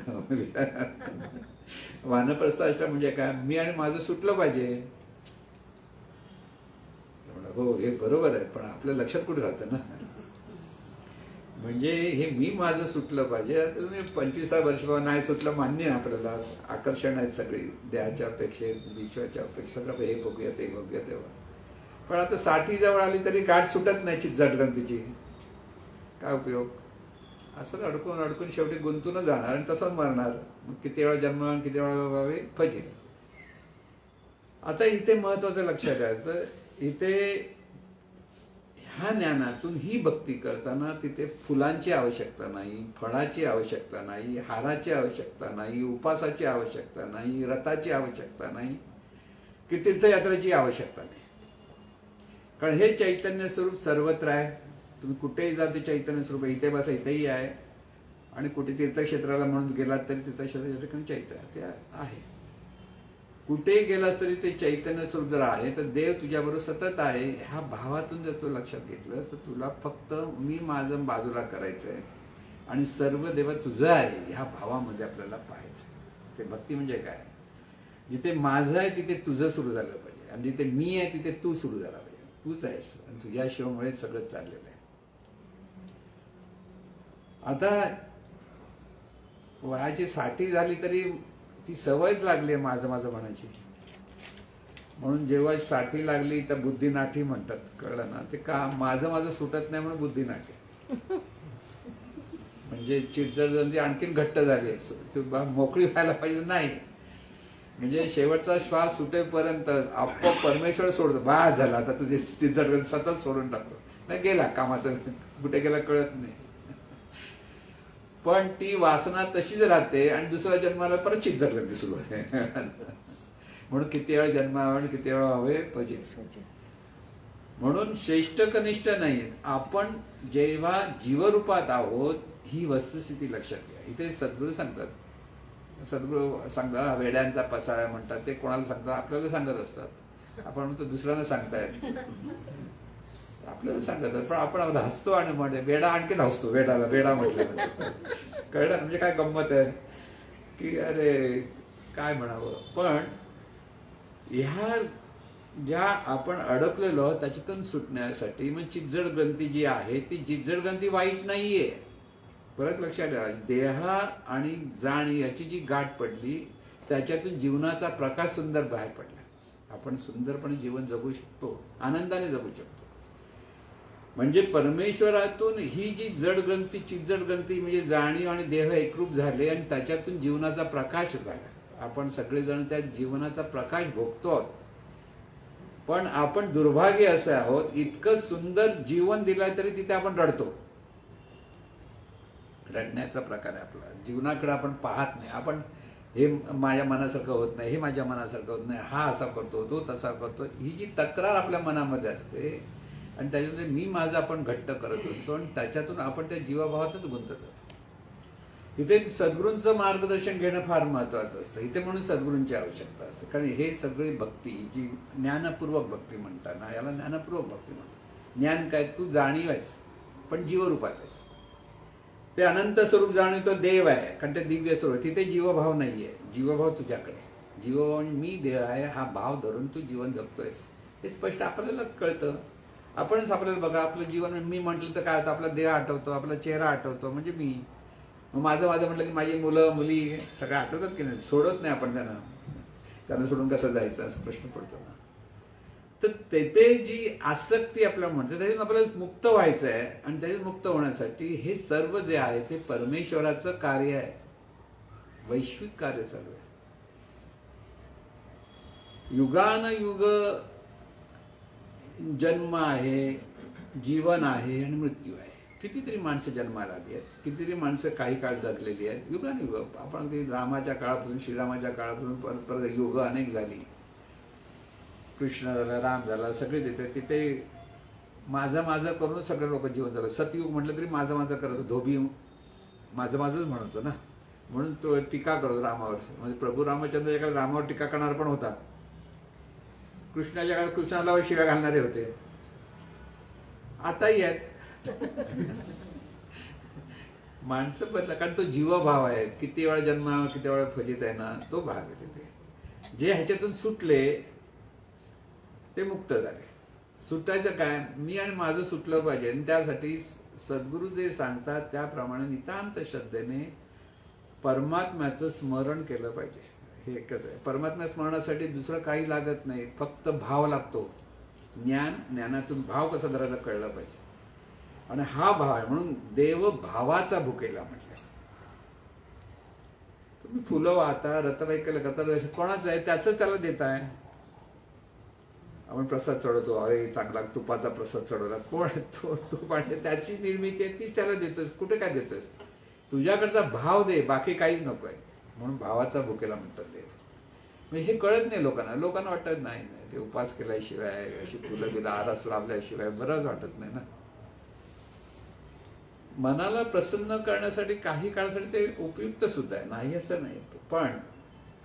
वानप्रस्थ आश्रम म्हणजे काय? मी आणि माझं सुटलं पाहिजे. हो, हे बरोबर आहे, पण आपल्या लक्षात कुठे राहतं ना. म्हणजे हे मी माझं सुटलं पाहिजे. तुम्ही 25 वर्ष नाही सुटलं मान्य आहे आपल्याला, आकर्षण आहेत सगळी देहाच्या अपेक्षेत, विश्वाच्या अपेक्षा, सगळं हे बघूया ते बघूया तेव्हा. पण आता 60 जवळ आली तरी गाठ सुटत नाही चित्तग्रंथीची. काय उपयोग? असं अडकून अडकून शेवटी गुंतूनच जाणार आणि तसंच मरणार. मग किती वेळा जन्म, किती वेळा व्हावे फजित. आता इथे महत्वाचं लक्षात घ्यायचं, इथे ह्या ज्ञानातून ही भक्ती करताना तिथे फुलांची आवश्यकता नाही, फळाची आवश्यकता नाही, हाराची आवश्यकता नाही, उपासाची आवश्यकता नाही, रथाची आवश्यकता नाही, की तीर्थयात्रेची आवश्यकता नाही. कारण हे चैतन्य स्वरूप सर्वत्र आहे. तुम्ही कुठेही जा ते चैतन्य स्वरूप, इथे बसा इथेही आहे, आणि कुठे तीर्थक्षेत्राला म्हणून गेलात तरी तीर्थक्षेत्राच्या ठिकाणी चैतन्य ते आहे. कुठेही गेलास तरी ते चैतन्य स्वरूप जर आहे तर देव तुझ्याबरोबर सतत आहे. ह्या भावातून जर तू लक्षात घेतलं तर तुला फक्त मी माझं बाजूला करायचंय आणि सर्व देव तुझं आहे ह्या भावामध्ये आपल्याला पाहायचं. ते भक्ती म्हणजे काय? जिथे माझं आहे तिथे तुझं सुरू झालं पाहिजे, आणि जिथे मी आहे तिथे तू सुरू झाला पाहिजे. तूच आहेस आणि तुझ्याशिवाय सगळं चाललेलं आहे. आता वयाची 60 झाली तरी ती सवयच लागली आहे माझं माझं म्हणायची. म्हणून जेव्हा 60 लागली तर बुद्धिनाठी म्हणतात, कळलं ना? ते का माझं माझं सुटत नाही म्हणून बुद्धिनाठी. म्हणजे चिडजड आणखीन घट्ट झाली, मोकळी व्हायला पाहिजे नाही. म्हणजे शेवटचा श्वास सुटेपर्यंत आपोआप परमेश्वर सोडतो. बा झाला आता तुझे चिडजड सतत सोडून टाकतो. नाही गेला कामाचं, कुठे गेला कळत नाही. पण ती वासना तशीच राहते आणि दुसऱ्या जन्माला परत चिडजड सुरू होते. म्हणून किती वेळा जन्मावे आणि किती वेळा हवे पाहिजे. म्हणून श्रेष्ठ कनिष्ठ नाहीत. आपण जेव्हा जीवरूपात आहोत ही वस्तुस्थिती लक्षात घ्या. इथे सद्गुरू सांगतात, वेड्यांचा पसारा म्हणतात. ते कोणाला सांगतात? आपल्याला सांगत असतात. आपण म्हणतो दुसऱ्यांना सांगतायत, आपल्याला सांगतात. पण आपण हसतो आणि म्हणतो वेडा, आणखीन हसतो वेडाला. वेडा म्हटलं कळलं म्हणजे काय गंमत आहे की अरे काय म्हणावं. पण ह्या ज्या आपण अडकलेलो त्याच्यातून सुटण्यासाठी मग चिज्जड ग्रंथी जी आहे ती चिज्जड ग्रंथी वाईट नाहीये. परत लक्षात ठेवा, देह आणि जाण याची जी गाठ पडली त्याच्यातून जीवनाचा प्रकाश सुंदर बाहेर पडला. आपण सुंदरपणे जीवन जगू शकतो, आनंदाने जगू शकतो. म्हणजे परमेश्वरातून ही जी जड ग्रंथी, चितजड ग्रंथी म्हणजे जाणीव आणि देह एकरूप झाले आणि त्याच्यातून जीवनाचा प्रकाश झाला. आपण सगळेजण त्या जीवनाचा प्रकाश भोगतो आहोत. पण आपण दुर्भाग्य असे आहोत, इतकं सुंदर जीवन दिलं तरी तिथे आपण रडतो. रडण्याचा प्रकार आहे आपला. जीवनाकडे आपण पाहत नाही. आपण हे माझ्या मनासारखं होत नाही, हे माझ्या मनासारखं होत नाही, हा असा करतो, तो तसा करतो, ही जी तक्रार आपल्या मनामध्ये असते आणि त्याच्यामध्ये मी माझं आपण घट्ट करत असतो आणि त्याच्यातून आपण त्या जीवाभावातच गुंतत असतो. इथे सद्गुरूंचं मार्गदर्शन घेणं फार महत्वाचं असतं. इथे म्हणून सद्गुरूंची आवश्यकता असते. कारण हे सगळी भक्ती जी ज्ञानपूर्वक भक्ती म्हणतात ना, याला ज्ञानपूर्वक भक्ती म्हणतात. ज्ञान काय, तू जाणीव आहेस पण जीवरूपात आहेस. ते अनंत स्वरूप जाणीव तो देव आहे, कारण ते दिव्य स्वरूप. तिथे जीवभाव नाहीये. जीवभाव तुझ्याकडे. जीवभाव म्हणजे मी देव आहे हा भाव धरून तू जीवन जगतोयस, हे स्पष्ट आपल्याला कळतं. आपणच आपल्याला बघा, आपलं जीवन मी म्हटलं तर काय होतं, आपला देह आठवतो, आपला चेहरा आठवतो, म्हणजे मी. मग माझं म्हटलं की माझी मुलं मुली सगळं आठवतात की नाही, सोडत नाही आपण त्यांना सोडून कसं जायचं असं प्रश्न पडतो ना. तर तेथे जी आसक्ती आपल्याला म्हणते त्याच्यातून आपल्याला मुक्त व्हायचं आहे आणि त्याच्यात मुक्त होण्यासाठी हे सर्व जे आहे ते परमेश्वराचं कार्य आहे, वैश्विक कार्य चालू आहे. युगानुयुग जन्म आहे, जीवन आहे आणि मृत्यू आहे. कितीतरी माणसं जन्माला आली आहेत, कितीतरी माणसं काही काळ जगलेली आहेत. युगानुयुग आपण ते रामाच्या काळापासून, श्रीरामाच्या काळापासून परत परत युग अनेक झाली. कृष्ण झाला, राम झाला, सगळे तिथे तिथे माझं माझं करून सगळे लोक जीवन झालं. सतयुग म्हटलं तरी माझं माझं करत, धोबी माझं माझंच म्हणतो ना, म्हणून तो टीका करतो रामावर. म्हणजे प्रभू रामचंद्र काळात रामावर टीका करणार पण होता. कृष्णाच्या काळात कृष्णाला शिव्या घालणारे होते, आताही आहेत. माणसं बदला, कारण तो जीवभाव आहे. किती वेळा जन्म, किती वेळा फजित आहे ना, तो भाग आहे तिथे. जे ह्याच्यातून सुटले ते मुक्त झाले. सुटायचं काय, मी आणि माझं सुटलं पाहिजे. आणि त्यासाठी सद्गुरू जे सांगतात त्याप्रमाणे नितांत श्रद्धेने परमात्म्याचं स्मरण केलं पाहिजे. हे एकच आहे. परमात्म्या स्मरणासाठी दुसरं काही लागत नाही, फक्त भाव लागतो. ज्ञानातून भाव कसा धरायचा कळलं पाहिजे. आणि हा भाव आहे म्हणून देव भावाचा भुकेला म्हटलं. तुम्ही फुलं वाहता, रथबाई केलं कतर कोणाचं आहे त्याचं त्याला देताय. आपण प्रसाद चढवतो, अरे चांगला तुपाचा प्रसाद चढवला, कोण तूप आणि त्याची निर्मिती आहे ती त्याला देतोस. कुठे काय देतोस, तुझ्याकडचा भाव दे, बाकी काहीच नको आहे. म्हणून भावाचा भुकेला म्हणतात देव. म्हणजे हे कळत नाही लोकांना. लोकांना वाटत नाही ते उपास केल्याशिवाय, अशी फुलं बिला आरस लावल्याशिवाय बरंच वाटत नाही ना. मनाला प्रसन्न करण्यासाठी काही काळासाठी ते उपयुक्त सुद्धा आहे, नाही असं नाही. पण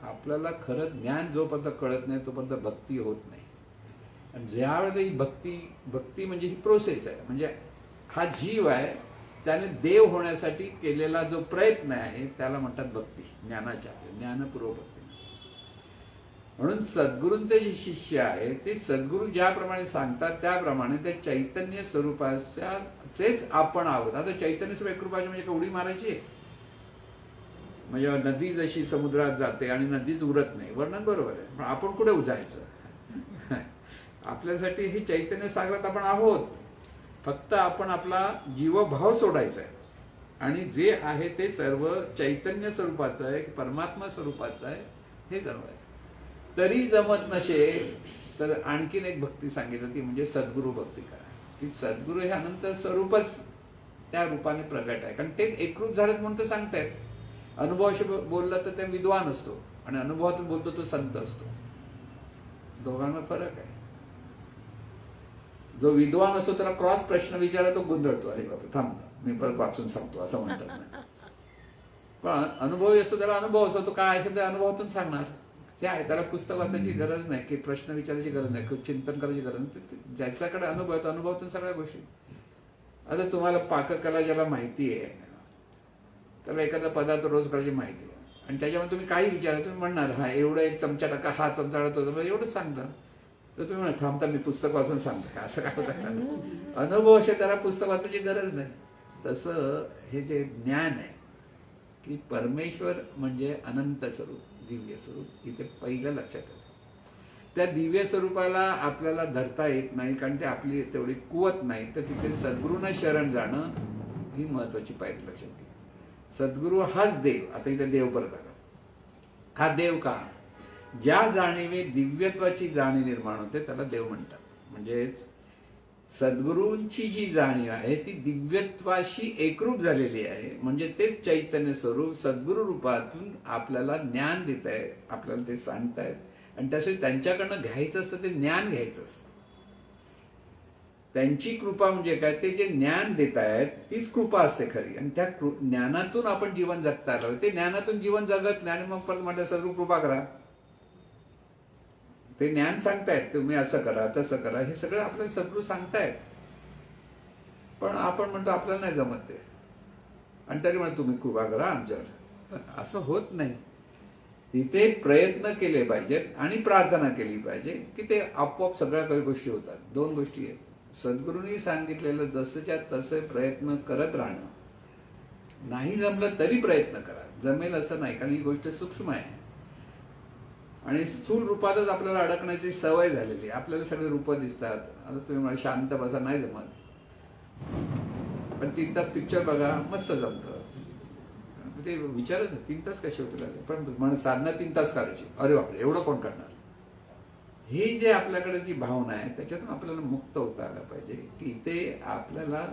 आपल्याला खरं ज्ञान जोपर्यंत कळत नाही तोपर्यंत भक्ती होत नाही. आणि ज्यावेळेला ही भक्ती म्हणजे ही प्रोसेस आहे. म्हणजे हा जीव आहे, त्याने देव होण्यासाठी केलेला जो प्रयत्न आहे त्याला म्हणतात भक्ती. ज्ञानाच्या ज्ञानपूर्वक भक्ती. म्हणून सद्गुरूंचे जे शिष्य आहे ते सद्गुरू ज्याप्रमाणे सांगतात त्याप्रमाणे त्या चैतन्य स्वरूपाचेच आपण आहोत. आता चैतन्य स्वरूप एकरूपाचे म्हणजे उडी मारायची, म्हणजे नदी जशी समुद्रात जाते आणि नदीच उरत नाही, वर्णन बरोबर आहे. पण आपण कुठे उजायचं. आपल्यासाठी हे चैतन्य सागरात आपण आहोत. फक्त आपण आपला जीवभाव सोडायचा आहे आणि जे आहे ते सर्व चैतन्य स्वरूपाचं आहे, परमात्मा स्वरूपाचं आहे, हे सर्व आहे. तरी जमत नसेल तर आणखीन एक भक्ती सांगितलं ती म्हणजे सद्गुरू भक्ती करा. की सद्गुरू हे अनंत स्वरूपच त्या रूपाने प्रगट आहे. कारण ते एकरूप झालेत म्हणून ते सांगतायत. अनुभवाशी बोललं तर ते विद्वान असतो आणि अनुभवातून बोलतो तो संत असतो. दोघांना फरक आहे. जो विद्वान असतो त्याला क्रॉस प्रश्न विचारा तो गोंधळतो, अरे बाबा थांब मी परत वाचून सांगतो असं म्हणतात. पण अनुभवी असतो त्याला अनुभव असतो, तो काय आहे ते अनुभवातून सांगणार. ते आहे, त्याला पुस्तक वाचायची गरज नाही, की प्रश्न विचारायची गरज नाही, खूप चिंतन करायची गरज नाही. ज्याच्याकडे अनुभव आहे तो अनुभवातून सगळ्या गोष्टी. आता तुम्हाला पाककला ज्याला माहिती आहे त्याला एखादा पदार्थ रोज करायची माहिती आहे आणि त्याच्यामध्ये तुम्ही काही विचारा, तुम्ही म्हणणार हा एवढं एक चमचा टाका, हा चमचा टाकतो, एवढंच सांगता. तर तुम्ही म्हणा थांबता मी पुस्तक वाचून सांगतो असं काय होतं. अनुभव असे त्याला पुस्तक वाचायची गरज नाही. तसं हे जे ज्ञान आहे की परमेश्वर म्हणजे अनंत स्वरूप, दिव्य स्वरूप, इथे पहिलं लक्षात येतं. त्या दिव्य स्वरूपाला आपल्याला धरता येत नाही, कारण ते आपली तेवढी कुवत नाही. तर तिथे सद्गुरूंना शरण जाणं ही महत्वाची पायरी लक्षात घ्या. सद्गुरू हाच देव. आता इथे देव परत आला. हा देव का? ज्या जाणीवे दिव्यत्वाची जाणीव निर्माण होते त्याला देव म्हणतात. म्हणजे सद्गुरूंची जी जाणीव आहे ती दिव्यत्वाशी एकरूप झालेली आहे. म्हणजे ते चैतन्य स्वरूप सद्गुरू रूपातून आपल्याला ज्ञान देत आहे, आपल्याला ते सांगतायत. आणि त्यासाठी त्यांच्याकडनं घ्यायचं असतं ते ज्ञान घ्यायचं असतं. त्यांची कृपा म्हणजे काय? ते जे ज्ञान देत आहेत तीच कृपा असते खरी. आणि त्या ज्ञानातून आपण जीवन जगता आलं. ते ज्ञानातून जीवन जगत नाही आणि मग परत म्हणतात सद्गुरू कृपा करा. ते ज्ञान सांगतायत तुम्ही असं करा तसं करा, हे सगळं आपल्याला सद्गुरू सांगतायत. पण आपण म्हणतो आपल्याला नाही जमत ते, आणि तरी म्हणतो तुम्ही कृपा करा आमच्यावर. असं होत नाही. तिथे प्रयत्न केले पाहिजेत आणि प्रार्थना केली पाहिजे की ते आपोआप सगळ्या काही गोष्टी होतात. दोन गोष्टी आहेत. सद्गुरूंनी सांगितलेलं जसंच्या तसे प्रयत्न करत राहणं. नाही जमलं तरी प्रयत्न करा. जमेल असं नाही, कारण ही गोष्ट सूक्ष्म आहे आणि स्थूल रूपातच आपल्याला अडकण्याची सवय झालेली आहे. आपल्याला सगळे रूप दिसतात. आता तुम्ही मला शांत बसा, नाही जमत. पण 3 तास पिक्चर बघा, मस्त जमतं. ते विचारच 3 तास कसे होते. पण मला साधना 3 तास करायची, अरे बापरे एवढं कोण करणार? हे जे आपल्याकडे जी भावना आहे त्याच्यातून आपल्याला मुक्त होता आलं पाहिजे. की इथे आपल्याला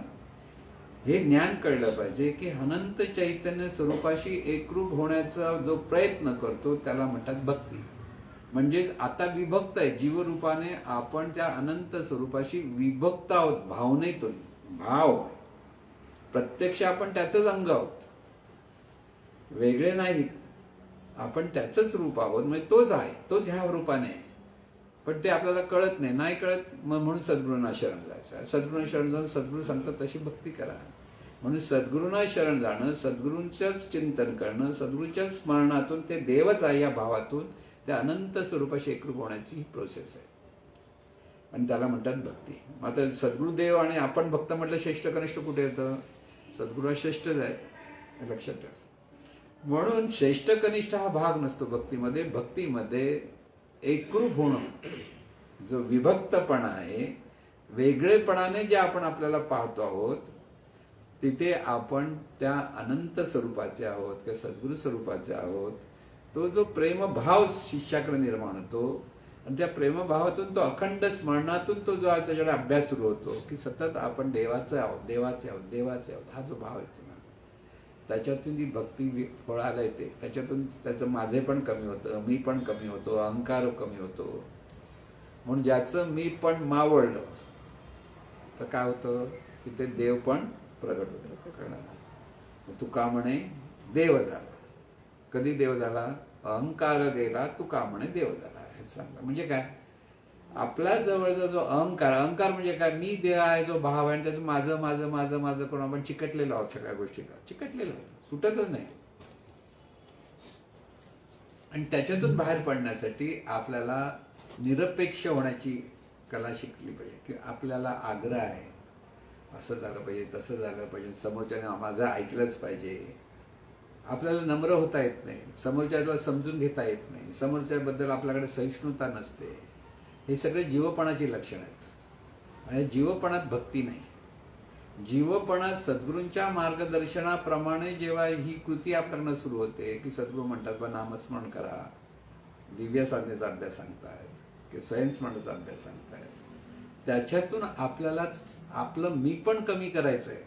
हे ज्ञान कळलं पाहिजे की अनंत चैतन्य स्वरूपाशी एकरूप होण्याचा जो प्रयत्न करतो त्याला म्हणतात भक्ती. म्हणजे आता विभक्त आहे जीवरूपाने, आपण त्या अनंत स्वरूपाशी विभक्त आहोत भावनेतून. भाव प्रत्यक्ष आपण त्याचंच अंग आहोत, वेगळे नाहीत. आपण त्याचंच रूप आहोत. म्हणजे तोच आहे, तोच ह्या रूपाने आहे. पण ते आपल्याला कळत नाही. नाही कळत म्हणून सद्गुरूंना शरण जायचं. सद्गुरूंना शरण जाऊन सद्गुरू सांगतात तशी भक्ती करा. म्हणून सद्गुरूंना शरण जाणं, सद्गुरूंच्याच चिंतन करणं, सद्गुरूंच्याच स्मरणातून ते देवच आहे या भावातून त्या अनंत स्वरूपाशी एकरूप होण्याची ही प्रोसेस आहे. आणि त्याला म्हणतात भक्ती. आता सद्गुरुदेव आणि आपण भक्त म्हटलं श्रेष्ठ कनिष्ठ कुठे येतं? सद्गुरू हा श्रेष्ठच आहे, हे लक्षात ठेवा. म्हणून श्रेष्ठ कनिष्ठ हा भाग नसतो भक्तीमध्ये. भक्तीमध्ये एकरूप होणं, जो विभक्तपणा आहे, वेगळेपणाने जे आपण आपल्याला पाहतो आहोत, तिथे आपण त्या अनंत स्वरूपाचे आहोत किंवा सद्गुरू स्वरूपाचे आहोत. तो जो प्रेमभाव शिष्याकडे निर्माण होतो आणि त्या प्रेमभावातून तो अखंड स्मरणातून तो जो त्याच्याकडे अभ्यास सुरू होतो की सतत आपण देवाचे आहोत, देवाचे आहोत, देवाचे आहोत, हा जो भाव येतो ना, त्याच्यातून जी भक्ती फळाला येते. त्याच्यातून त्याचं माझे पण कमी होतं, मी पण कमी होतो, अहंकार कमी होतो. म्हणून ज्याचं मी पण मावळलं तर काय होतं की ते देव पण प्रगट होतं. कळणार? तुका म्हणे देव झाला. कधी देव झाला? अहंकार गेला तुका म्हणे देव झाला. हे सांगा. म्हणजे काय? आपल्या जवळचा जो अहंकार, अहंकार म्हणजे काय? मी देव आहे जो भाव आहे, त्यातून माझं माझं माझं माझं करून आपण चिकटलेलो आहोत. सगळ्या गोष्टीला चिकटलेलो आहोत, सुटतच नाही. आणि त्याच्यातून बाहेर पडण्यासाठी आपल्याला निरपेक्ष होण्याची कला शिकली पाहिजे. की आपल्याला आग्रह आहे, असं झालं पाहिजे, तसं झालं पाहिजे, समोरच्याने माझं ऐकलंच पाहिजे. आपल्याला नम्र होता येत नाही, समोरच्याला समजून घेता येत नाही, समोरच्याबद्दल आपल्याकडे सहिष्णुता नसते. हे सगळे जीवपणाची लक्षणं आहेत. आणि जीवपणात भक्ती नाही. जीवपणात सद्गुरूंच्या मार्गदर्शनाप्रमाणे जेव्हा ही कृती आपल्याकडनं सुरू होते की सद्गुरू म्हणतात बा नामस्मरण करा, दिव्य साधनेचा अभ्यास सांगतायत की स्वयंस्मरणाचा अभ्यास सांगतायत, त्याच्यातून आपल्याला आपलं मी पण कमी करायचं आहे.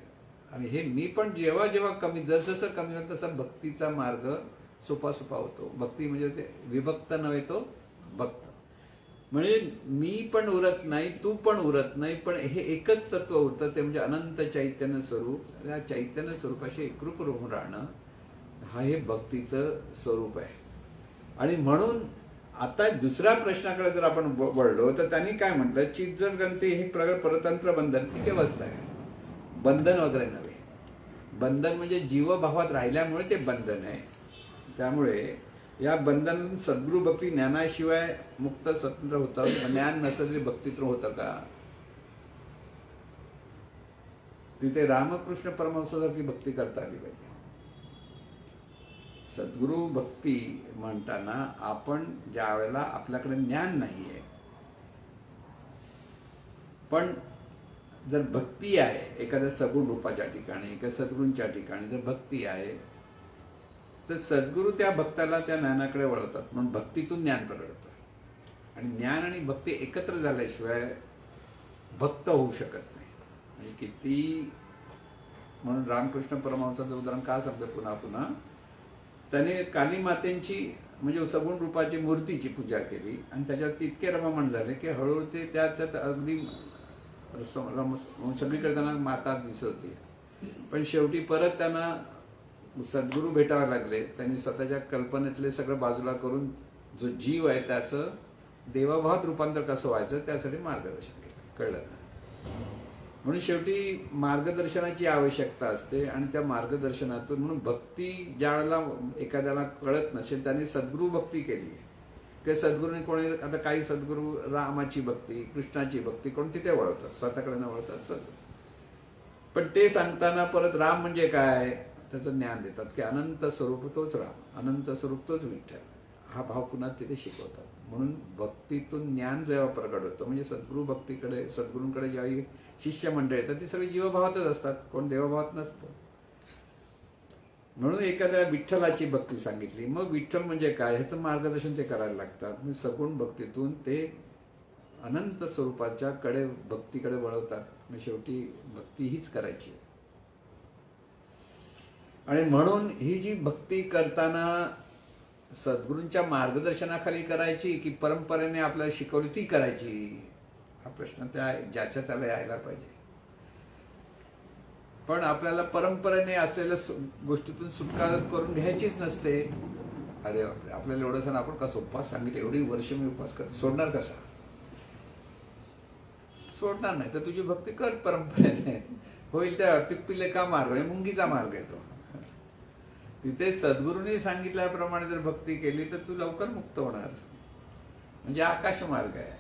आणि हे मी पण जेव्हा जेव्हा कमी, जसं कमी होतं तसा भक्तीचा मार्ग सोपा सोपा होतो. भक्ती म्हणजे ते विभक्त नव्हे, तो भक्त. म्हणजे मी पण उरत नाही, तू पण उरत नाही, पण हे एकच तत्व उरतं, ते म्हणजे अनंत चैतन्य स्वरूप. या चैतन्य स्वरूपाशी एकरूप होऊन राहणं हा हे भक्तीचं स्वरूप आहे. आणि म्हणून आता दुसऱ्या प्रश्नाकडे जर आपण वळलो तर त्यांनी काय म्हटलं, चित्जड ग्रंथी हे परतंत्र बंधन ही व्यवस्था आहे, बंधन वगैरे नव्हे. बंधन म्हणजे जीवभावात राहिल्यामुळे ते बंधन आहे. त्यामुळे या बंधनातून सद्गुरू भक्ती ज्ञानाशिवाय मुक्त स्वतंत्र होतं. ज्ञान नसतं तरी भक्तीतून होतं का? तिथे रामकृष्ण परमहंसासारखी भक्ती करता आली पाहिजे. सद्गुरू भक्ती म्हणताना आपण ज्या वेळेला आपल्याकडे ज्ञान नाहीये, पण जर भक्ती आहे एखाद्या सगुण रूपाच्या ठिकाणी किंवा सद्गुरूंच्या ठिकाणी जर भक्ती आहे, तर सद्गुरू त्या भक्ताला त्या ज्ञानाकडे वळवतात, म्हणून भक्तीतून ज्ञान प्रगट होतं. आणि ज्ञान आणि भक्ती एकत्र झाल्याशिवाय भक्त होऊ शकत नाही. म्हणजे किती, म्हणून रामकृष्ण परमहंसाचं उदाहरण का सांगतो पुन्हा पुन्हा, त्याने काली मातेंची म्हणजे सगुण रूपाची मूर्तीची पूजा केली आणि त्याच्यावरती इतके रममाण झाले की हळूहळू ते त्याच्यात अगदी सगळीकडे त्यांना माता दिसत होती. पण शेवटी परत त्यांना सद्गुरू भेटावे लागले. त्यांनी स्वतःच्या कल्पनेतले सगळं बाजूला करून जो जीव आहे त्याचं देवाभावात रूपांतर कसं व्हायचं त्यासाठी मार्गदर्शन केलं. कळलं? म्हणून शेवटी मार्गदर्शनाची आवश्यकता असते आणि त्या मार्गदर्शनातून, म्हणून भक्ती ज्या वेळेला एखाद्याला कळत नसेल त्यांनी सद्गुरू भक्ती केली किंवा सद्गुरूने कोणी, आता काही सद्गुरू रामाची भक्ती, कृष्णाची भक्ती करून तिथे वळवतात, स्वतःकडे न वळतात सद्गुरू. पण ते सांगताना परत राम म्हणजे काय त्याचं ज्ञान देतात की अनंत स्वरूप तोच राम, अनंत स्वरूप तोच विठ्ठल, हा भाव पुन्हा तिथे शिकवतात. म्हणून भक्तीतून ज्ञान जेव्हा प्रगट होतं, म्हणजे सद्गुरू भक्तीकडे, सद्गुरूंकडे जेव्हा शिष्य मंडळ येतात ती सगळी जीवभावातच असतात, कोण देवभावात नसतं. म्हणून एखाद्या विठ्ठलाची भक्ती सांगितली, मग विठ्ठल म्हणजे काय ह्याचं मार्गदर्शन ते करायला लागतात. म्हणजे सगुण भक्तीतून ते अनंत स्वरूपाच्या कडे भक्तीकडे वळवतात. म्हणजे शेवटी भक्ती हीच करायची. आणि म्हणून ही जी भक्ती करताना सद्गुरूंच्या मार्गदर्शनाखाली करायची की परंपरेने आपल्याला शिकवली ती करायची, हा प्रश्न त्या ज्याच्या त्याला यायला पाहिजे. पण आपल्याला परंपरेने असलेल्या गोष्टीतून सुटका करून घ्यायचीच नसते. अरे बापरे, आपल्याला एवढं सण आपण कसं उपवास सांगितले, एवढी वर्ष मी उपवास करतो, सोडणार कसा? सोडणार नाही तर तुझी भक्ती कर परंपरेने, होईल त्या टिप्पीले का मार्ग आहे, मुंगीचा मार्ग आहे तो. तिथे सद्गुरूंनी सांगितल्याप्रमाणे जर भक्ती केली तर तू लवकर मुक्त होणार. म्हणजे आकाश मार्ग आहे.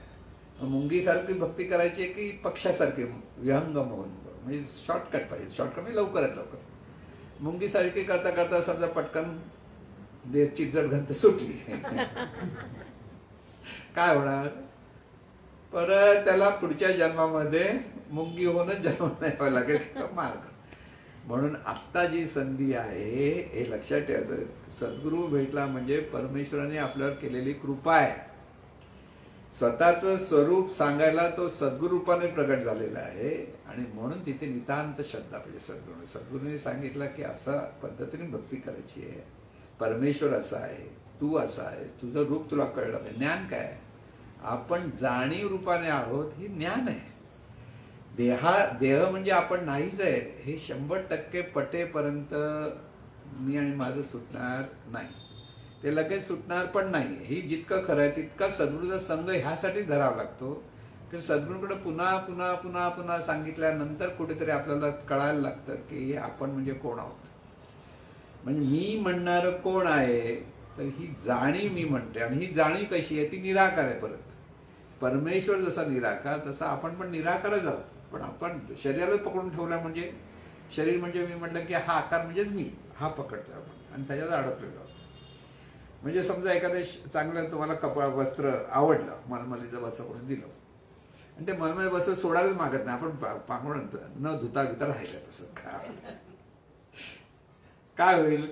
मुंगीसारखी भक्ती करायची की पक्षासारखी विहंगम होऊन, म्हणजे शॉर्टकट पाहिजे. शॉर्टकट म्हणजे लवकरात लवकर. मुंगीसारखी करता करता समजा पटकन देरची जडगंत सुटली काय होणार? परत त्याला पुढच्या जन्मामध्ये मुंगी होऊनच जन्म न्यावा लागेल मार्ग. म्हणून आत्ता जी संधी आहे हे लक्षात ठेवायचं. सद्गुरू भेटला म्हणजे परमेश्वराने आपल्यावर केलेली कृपा आहे. स्वतःचं स्वरूप सांगायला तो सद्गुरूपाने प्रगट झालेला आहे. आणि म्हणून तिथे नितांत श्रद्धा पाहिजे. सद्गुरूने सांगितलं की अशा पद्धतीने भक्ती करायची आहे. परमेश्वर असा आहे, तू असा आहे, तुझं रूप तुला कळलं पाहिजे. ज्ञान काय? आपण जाणीव रूपाने आहोत हे ज्ञान आहे. देह म्हणजे आपण नाहीच आहे हे 100% पटेपर्यंत मी आणि माझं सुटणार नाही. ते लगेच सुटणार पण नाही. हे जितकं खरं आहे तितका सद्गुरूचा संघ ह्यासाठी धरावा लागतो की सद्गुरूकडे पुन्हा पुन्हा पुन्हा पुन्हा सांगितल्यानंतर कुठेतरी आपल्याला कळायला लागतं की आपण म्हणजे कोण आहोत. म्हणजे मी म्हणणारं कोण आहे तर ही जाणीव मी म्हणते. आणि ही जाणीव कशी आहे? ती निराकार आहे. परत परमेश्वर जसा निराकार तसा आपण पण निराकारच आहोत. पण आपण शरीराला पकडून ठेवला म्हणजे शरीर म्हणजे मी म्हटलं की हा आकार म्हणजेच मी, हा पकडतो आपण आणि त्याच्यात अडकलेलो आहोत. म्हणजे समजा एखाद्या चांगलं तुम्हाला कपडा वस्त्र आवडलं, मलमलीचं वस्त्र कोणी दिलं आणि ते मलमली वस्त्र सोडायलाच मागत नाही. आपण पांघरून न धुता बिता राहिलं तसं काय होईल?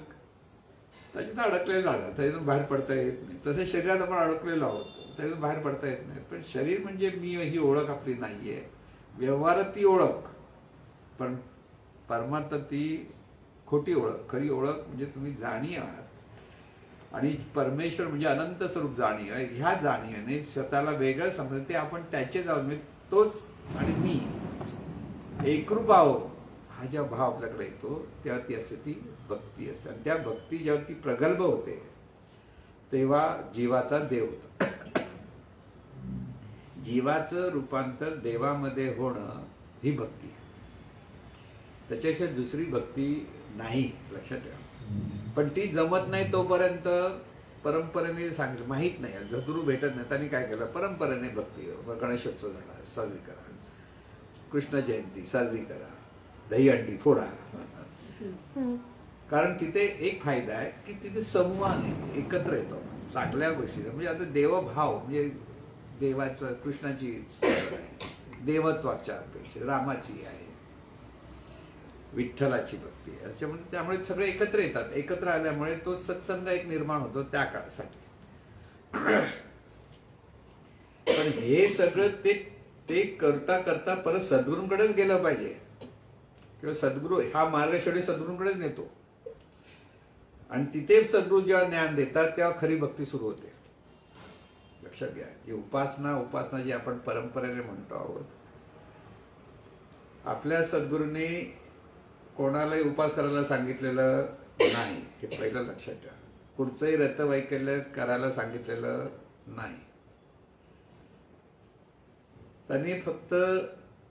त्याच्यात अडकलेलं झालं, त्याच्यातून बाहेर पडता येत नाही. तसं शरीरात आपण अडकलेलो आहोत, त्याच्यातून बाहेर पडता येत नाही. पण शरीर म्हणजे मी ही ओळख आपली नाहीये. व्यवहारात ती ओळख, पण परमार्थ ती खोटी ओळख. खरी ओळख म्हणजे तुम्ही जाणीव आहात. आणि परमेश्वर म्हणजे अनंत स्वरूप जाणीव आहे. ह्या जाणीवेने स्वतःला वेगळं समजतं ते आपण त्याचेच आहोत. म्हणजे तोच आणि मी एकरूप आहोत हा जेव्हा भाव आपल्याकडे येतो तेव्हा ती असते ती भक्ती असते. आणि त्या भक्ती जेव्हा ती प्रगल्भ होते तेव्हा जीवाचा देव होतो. जीवाचं रूपांतर देवामध्ये होणं ही भक्ती. त्याच्याशिवाय दुसरी भक्ती नाही, लक्षात ठेवा. पण ती जमत नाही तोपर्यंत परंपरेने सांगितलं माहीत नाही. सद्गुरू भेटत नाही त्यांनी काय केलं? परंपरेने भक्ती. गणेशोत्सव झाला साजरी करा, कृष्ण जयंती साजरी करा, दहीहंडी फोडा. कारण तिथे एक फायदा आहे की तिथे समूहाने एकत्र येतो चांगल्या गोष्टी. म्हणजे आता देवभाव म्हणजे देवाचं कृष्णाची देवत्वाच्या अपेक्षा रामाची आहे, विठ्ठलाची भक्ती आहे, त्याच्यामुळे त्यामुळे सगळे एकत्र येतात. एकत्र आल्यामुळे तो सत्संग एक निर्माण होतो त्या काळासाठी. पण हे सगळं ते करता करता परत सद्गुरूंकडेच गेलं पाहिजे, किंवा सद्गुरू हा मार्ग शेवटी सद्गुरूंकडेच नेतो. आणि तिथे सद्गुरू जेव्हा ज्ञान देतात तेव्हा खरी भक्ती सुरू होते. लक्षात घ्या की उपासना जी आपण परंपरेने म्हणतो आहोत, आपल्या सद्गुरूंनी कोणालाही उपास करायला सांगितलेलं नाही, हे पहिलं लक्षात ठेवा. कुठचंही रतवैकल्य करायला सांगितलेलं नाही. त्यांनी फक्त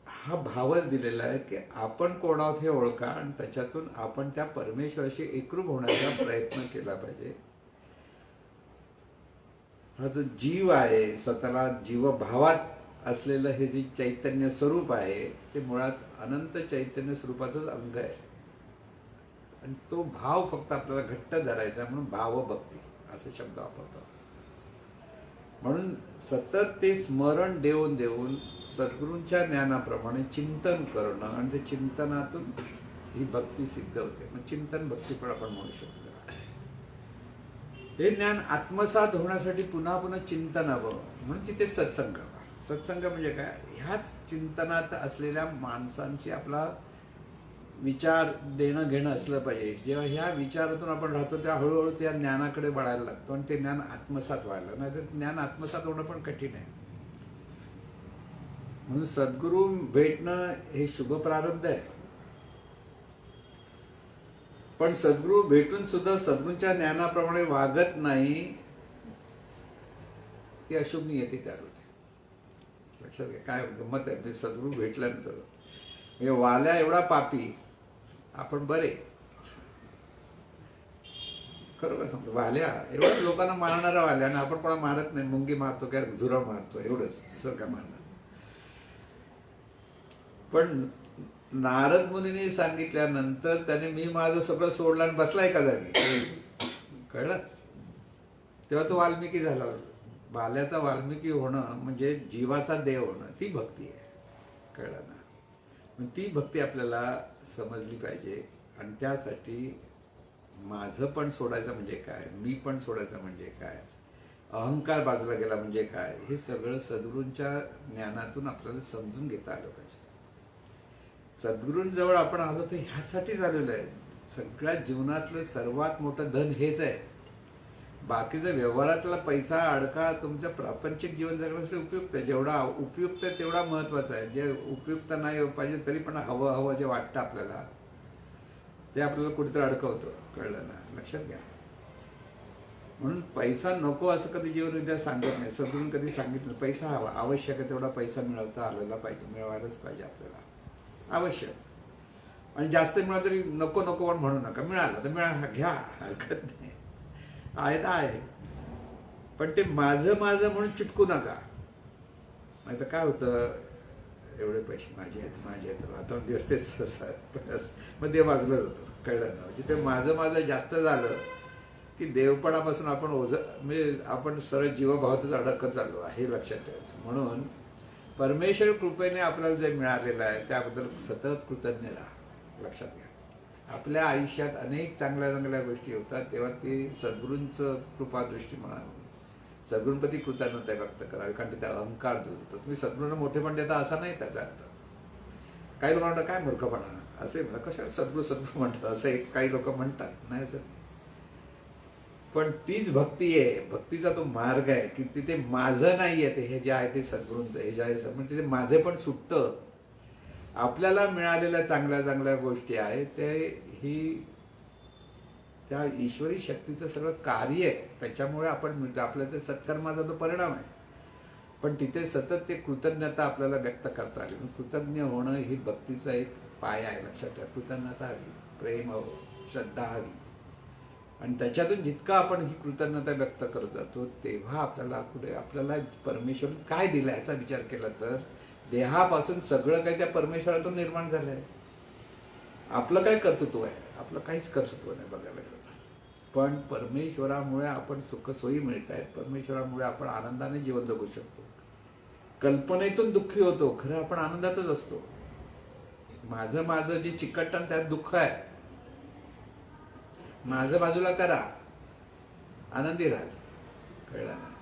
हा भावच दिलेला आहे की आपण कोण आहोत हे ओळखा आणि त्याच्यातून आपण त्या परमेश्वराशी एकरूप होण्याचा प्रयत्न केला पाहिजे. हा जो जीव आहे, स्वतःला जीवभावात असलेलं हे जे चैतन्य स्वरूप आहे ते मुळात अनंत चैतन्य स्वरूपाचंच अंग आहे. आणि तो भाव फक्त आपल्याला घट्ट धरायचा, म्हणून भावभक्ती असे शब्द वापरतो. म्हणून सतत ते स्मरण देऊन देऊन सद्गुरूंच्या ज्ञानाप्रमाणे चिंतन करणं आणि त्या चिंतनातून ही भक्ती सिद्ध होते. मग चिंतन भक्ती पण आपण म्हणू शकतो. हे ज्ञान आत्मसात होण्यासाठी पुन्हा पुन्हा चिंतन हवं, म्हणून तिथे सत्संग. सत्संग म्हणजे काय? ह्याच चिंतनात असलेल्या माणसांची आपला विचार देणं घेणं असलं पाहिजे. जेव्हा ह्या विचारातून आपण राहतो तेव्हा हळूहळू त्या ज्ञानाकडे बढायला लागतो आणि ते ज्ञान आत्मसात व्हायला, नाही तर ज्ञान आत्मसात होणं पण कठीण आहे. म्हणून सद्गुरू भेटणं हे शुभ प्रारब्ध आहे. पण सद्गुरू भेटून सुद्धा सद्गुरूंच्या ज्ञानाप्रमाणे वागत नाही, ती अशुभ नियती तयार होते. लक्षात घ्या काय गंमत आहे. सद्गुरू भेटल्यानंतर म्हणजे वाल्या एवढा पापी, आपण बरे. खरोखर सांगतो, वाल्या एवढ्या लोकांना मारणारा वाल्या आणि आपण कोणा मारत नाही. मुंगी मारतो काय झुरळ मारतो एवढंच, सर काय मारणार. पण नारद मुनीने सांगितल्यानंतर त्याने मी माझं सगळं सोडलं आणि बसला एका जागी. कळलं? तेव्हा तो वाल्मिकी झाला. बाल्याचा वाल्मिकी होणं म्हणजे जीवाचा देव होणं, ती भक्ती आहे. कळलं ना? मग ती भक्ती आपल्याला समजली पाहिजे. आणि त्यासाठी माझं पण सोडायचं म्हणजे काय, मी पण सोडायचं म्हणजे काय, अहंकार बाजूला गेला म्हणजे काय, हे सगळं सद्गुरूंच्या ज्ञानातून आपल्याला समजून घेता आलं पाहिजे. सद्गुरूंजवळ आपण आलो तर ह्यासाठीच आलेलो आहे. सगळ्या जीवनातलं सर्वात मोठं धन हेच आहे. बाकीचा व्यवहारातला पैसा अडका तुमच्या प्रापंचिक जीवन जगण्यासाठी उपयुक्त आहे. जेवढा उपयुक्त आहे तेवढा महत्वाचा आहे. जे उपयुक्त नाही पाहिजे तरी पण हवं हवं जे वाटतं आपल्याला, ते आपल्याला कुठेतरी अडकवतं. कळलं ना? लक्षात घ्या. म्हणून पैसा नको असं कधी जीवनविद्या सांगत नाही. सद्गुरूंनी कधी सांगितलं पैसा हवा, आवश्यक आहे तेवढा पैसा मिळवता आलेला पाहिजे, मिळवायलाच पाहिजे आपल्याला, आवश्यक. आणि जास्त मिळालं तरी नको नको पण म्हणू नका. मिळालं तर मिळा, घ्या, हरकत नाही, आहे ना आहे. पण ते माझं माझं म्हणून चिटकू नका. नाही तर काय होतं, एवढे पैसे माझे आहेत आता दिवस ते मग देव बाजूला जातो. कळलं ना? म्हणजे ते माझं माझं जास्त झालं की देवपणापासून आपण म्हणजे आपण सरळ जीवभावातच अडकत चाललो आहे, लक्षात ठेवायचं. म्हणून परमेश्वर कृपेने आपल्याला जे मिळालेलं आहे त्याबद्दल सतत कृतज्ञ राहा. लक्षात घ्या. आपल्या आयुष्यात अनेक चांगल्या चांगल्या गोष्टी होतात तेव्हा ते सद्गुरूंचं कृपादृष्टी म्हणावं, सद्गुरूंप्रती कृतज्ञता व्यक्त करावी. कारण त्याचा अहंकार जो होतो, तुम्ही सद्गुरूंना मोठेपण देता असा नाही त्याचा अर्थ. काही लोक म्हणतात काय मूर्खपणा असे म्हणा, कशाला सद्गुरू म्हणतात असं एक काही लोक म्हणतात. नाही सर, पण तीच भक्ती आहे. भक्तीचा तो मार्ग आहे की तिथे माझं नाही आहे, ते हे जे आहे ते सद्गुरूंचं, हे जे आहे म्हणजे तिथे माझे पण सुटतं. आपल्याला मिळालेल्या चांगल्या चांगल्या गोष्टी आहेत ते ही त्या ईश्वरी शक्तीचं सगळं कार्य आहे. त्याच्यामुळे आपण मिळतो, आपल्या ते सत्कर्माचा तो परिणाम आहे. पण तिथे सतत ते कृतज्ञता आपल्याला व्यक्त करता आली. कृतज्ञ होणं ही भक्तीचा एक पाया आहे. लक्षात ठेवा. कृतज्ञता हवी, प्रेम हवं, श्रद्धा हवी. आणि त्याच्यातून जितकं आपण ही कृतज्ञता व्यक्त करत जातो तेव्हा आपल्याला पुढे आपल्याला परमेश्वर काय दिलं याचा विचार केला तर देहापासून सगळं काही त्या परमेश्वरातून निर्माण झालंय. आपलं काय कर्तृत्व आहे? आपलं काहीच कर्तृत्व नाही बघायला गेलं तर. पण परमेश्वरामुळे आपण सुखसोयी मिळत आहेत, परमेश्वरामुळे आपण आनंदाने जीवन जगू शकतो. कल्पनेतून दुःखी होतो, खरं आपण आनंदातच असतो. माझं माझं जे चिकटण त्यात दुःख आहे, माझं बाजूला करा, आनंदी राहा. कळलं ना?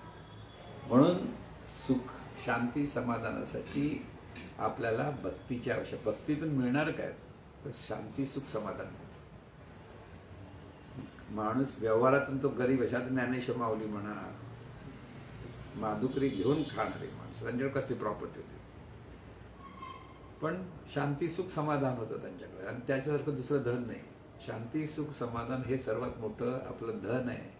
म्हणून सुख, शांती, समाधानासाठी आपल्याला भक्तीची आवश्यक. भक्तीतून मिळणार काय? तर शांती, सुख, समाधान. माणूस व्यवहारातून तो गरीब आहे. शांत ज्ञानेश्वर माऊली म्हणा, माधुकरी घेऊन खाणारे माणसं, त्यांच्याकडे कसली प्रॉपर्टी होती, पण शांती, सुख, समाधान होतं त्यांच्याकडे. आणि त्याच्यासारखं दुसरं धन नाही. शांती, सुख, समाधान हे सर्वात मोठं आपलं धन आहे.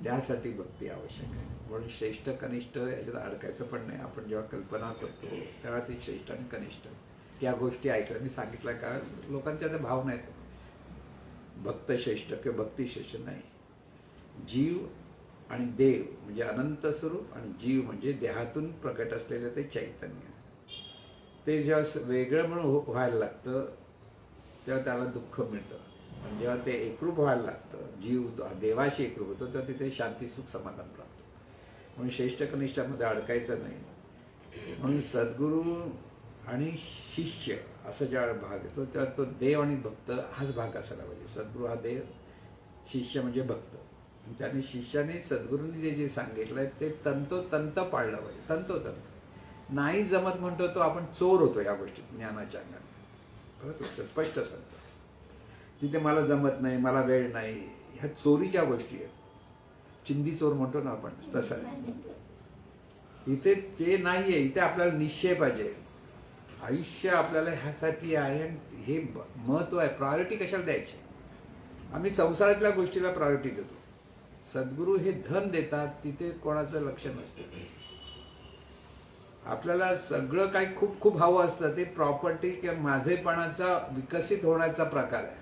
त्यासाठी भक्ती आवश्यक आहे. म्हणून श्रेष्ठ कनिष्ठ याच्यात अडकायचं पण नाही. आपण जेव्हा कल्पना करतो तेव्हा ती श्रेष्ठ आणि कनिष्ठ या गोष्टी ऐकल्या. मी सांगितलं का, लोकांच्या त्या भावना आहेत, भक्त श्रेष्ठ किंवा भक्ती श्रेष्ठ नाही. जीव आणि देव म्हणजे अनंत स्वरूप, आणि जीव म्हणजे देहातून प्रकट असलेलं ते चैतन्य. ते जेव्हा वेगळं म्हणून व्हायला लागतं तेव्हा त्याला दुःख मिळतं. आणि जेव्हा ते एकरूप व्हायला लागतं, जीव देवाशी एकरूप होतो, तर तिथे शांती, सुख, समाधान प्राप्त होतं. म्हणून श्रेष्ठ कनिष्ठामध्ये अडकायचं नाही. म्हणून सद्गुरू आणि शिष्य असं ज्यावेळेला भाग येतो तेव्हा तो देव आणि भक्त हाच भाग असायला पाहिजे. सद्गुरू हा देव, शिष्य म्हणजे भक्त. त्याने शिष्याने सद्गुरूंनी जे जे सांगितलंय ते तंतोतंत पाळलं पाहिजे. तंतोतंत नाही जमत म्हणतो तो आपण चोर होतो या गोष्टीत, ज्ञानाच्या अंगाने. स्पष्ट सांगतो तिथे मला जमत नाही, मला वेळ नाही, ह्या चोरीच्या गोष्टी आहेत. चिंदी चोर म्हणतो ना आपण, तसं आहे. इथे ते नाहीये. इथे आपल्याला निश्चय पाहिजे. आयुष्य आपल्याला ह्यासाठी आहे आणि हे महत्व आहे. प्रायोरिटी कशाला द्यायची? आम्ही संसारातल्या गोष्टीला प्रायोरिटी देतो. सद्गुरू हे धन देतात, तिथे कोणाचं लक्ष नसतं. आपल्याला सगळं काही खूप खूप हवं असतं, ते प्रॉपर्टी किंवा माझेपणाचा विकसित होण्याचा प्रकार आहे.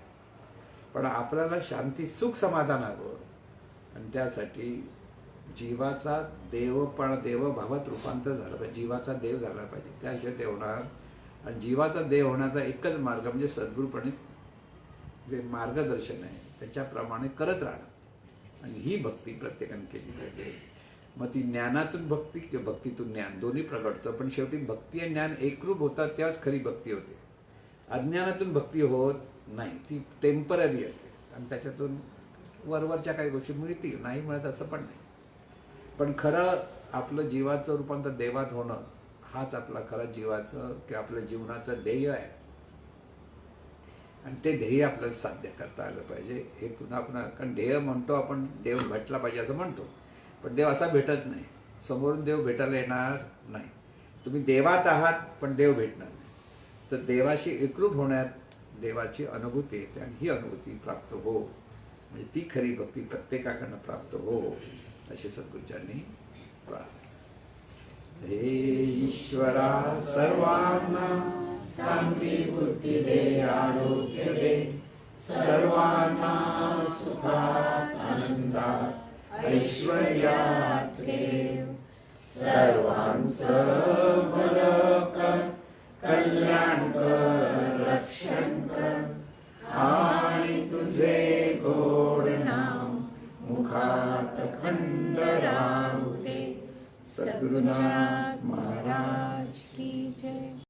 पण आपल्याला शांती, सुख, समाधान हवं. आणि त्यासाठी जीवाचा देवभावात रूपांतर झालं पाहिजे. जीवाचा देव झाला पाहिजे, त्याशिवाय ते होणार. आणि जीवाचा देव होण्याचा एकच मार्ग म्हणजे सद्गुरूपणे जे मार्गदर्शन आहे त्याच्याप्रमाणे करत राहणं. आणि ही भक्ती प्रत्येकाने केली पाहिजे. मग ती ज्ञानातून भक्ती किंवा भक्तीतून ज्ञान दोन्ही प्रगटतं. पण शेवटी भक्ती आणि ज्ञान एकरूप होतात तेव्हाच खरी भक्ती होते. अज्ञानातून भक्ती होत नाही, ती टेम्पररी असते. आणि त्याच्यातून वरवरच्या काही गोष्टी मिळतील, नाही मिळत असं पण नाही. पण खरं आपलं जीवाचं रूपांतर देवात होणं हाच आपला खरा जीवाचं किंवा आपल्या जीवनाचं ध्येय आहे. आणि ते ध्येय आपल्याला साध्य करता आलं पाहिजे. हे पुन्हा पुन्हा, कारण ध्येय म्हणतो आपण देव भेटला पाहिजे असं म्हणतो, पण देव असा भेटत नाही. समोरून देव भेटायला येणार नाही. तुम्ही देवात आहात पण देव भेटणार नाही. तर देवाशी एकरूप होण्यात देवाची अनुभूती येते. आणि ही अनुभूती प्राप्त हो म्हणजे ती खरी भक्ती प्रत्येकाकडनं प्राप्त हो अशी सद्गुरूंनी प्रार्थना. हे ईश्वरा सर्वांना चांगली बुद्धी दे, आरोग्य दे, सर्वांना सुखात, आनंदात, ऐश्वर्यात ठेव. सर्वांचं भलं कर, कल्याण कर, रक्षण कर. आणि तुझे गोड नाम मुखात खंड राहू दे. सद्गुरुनाथ महाराज की जय.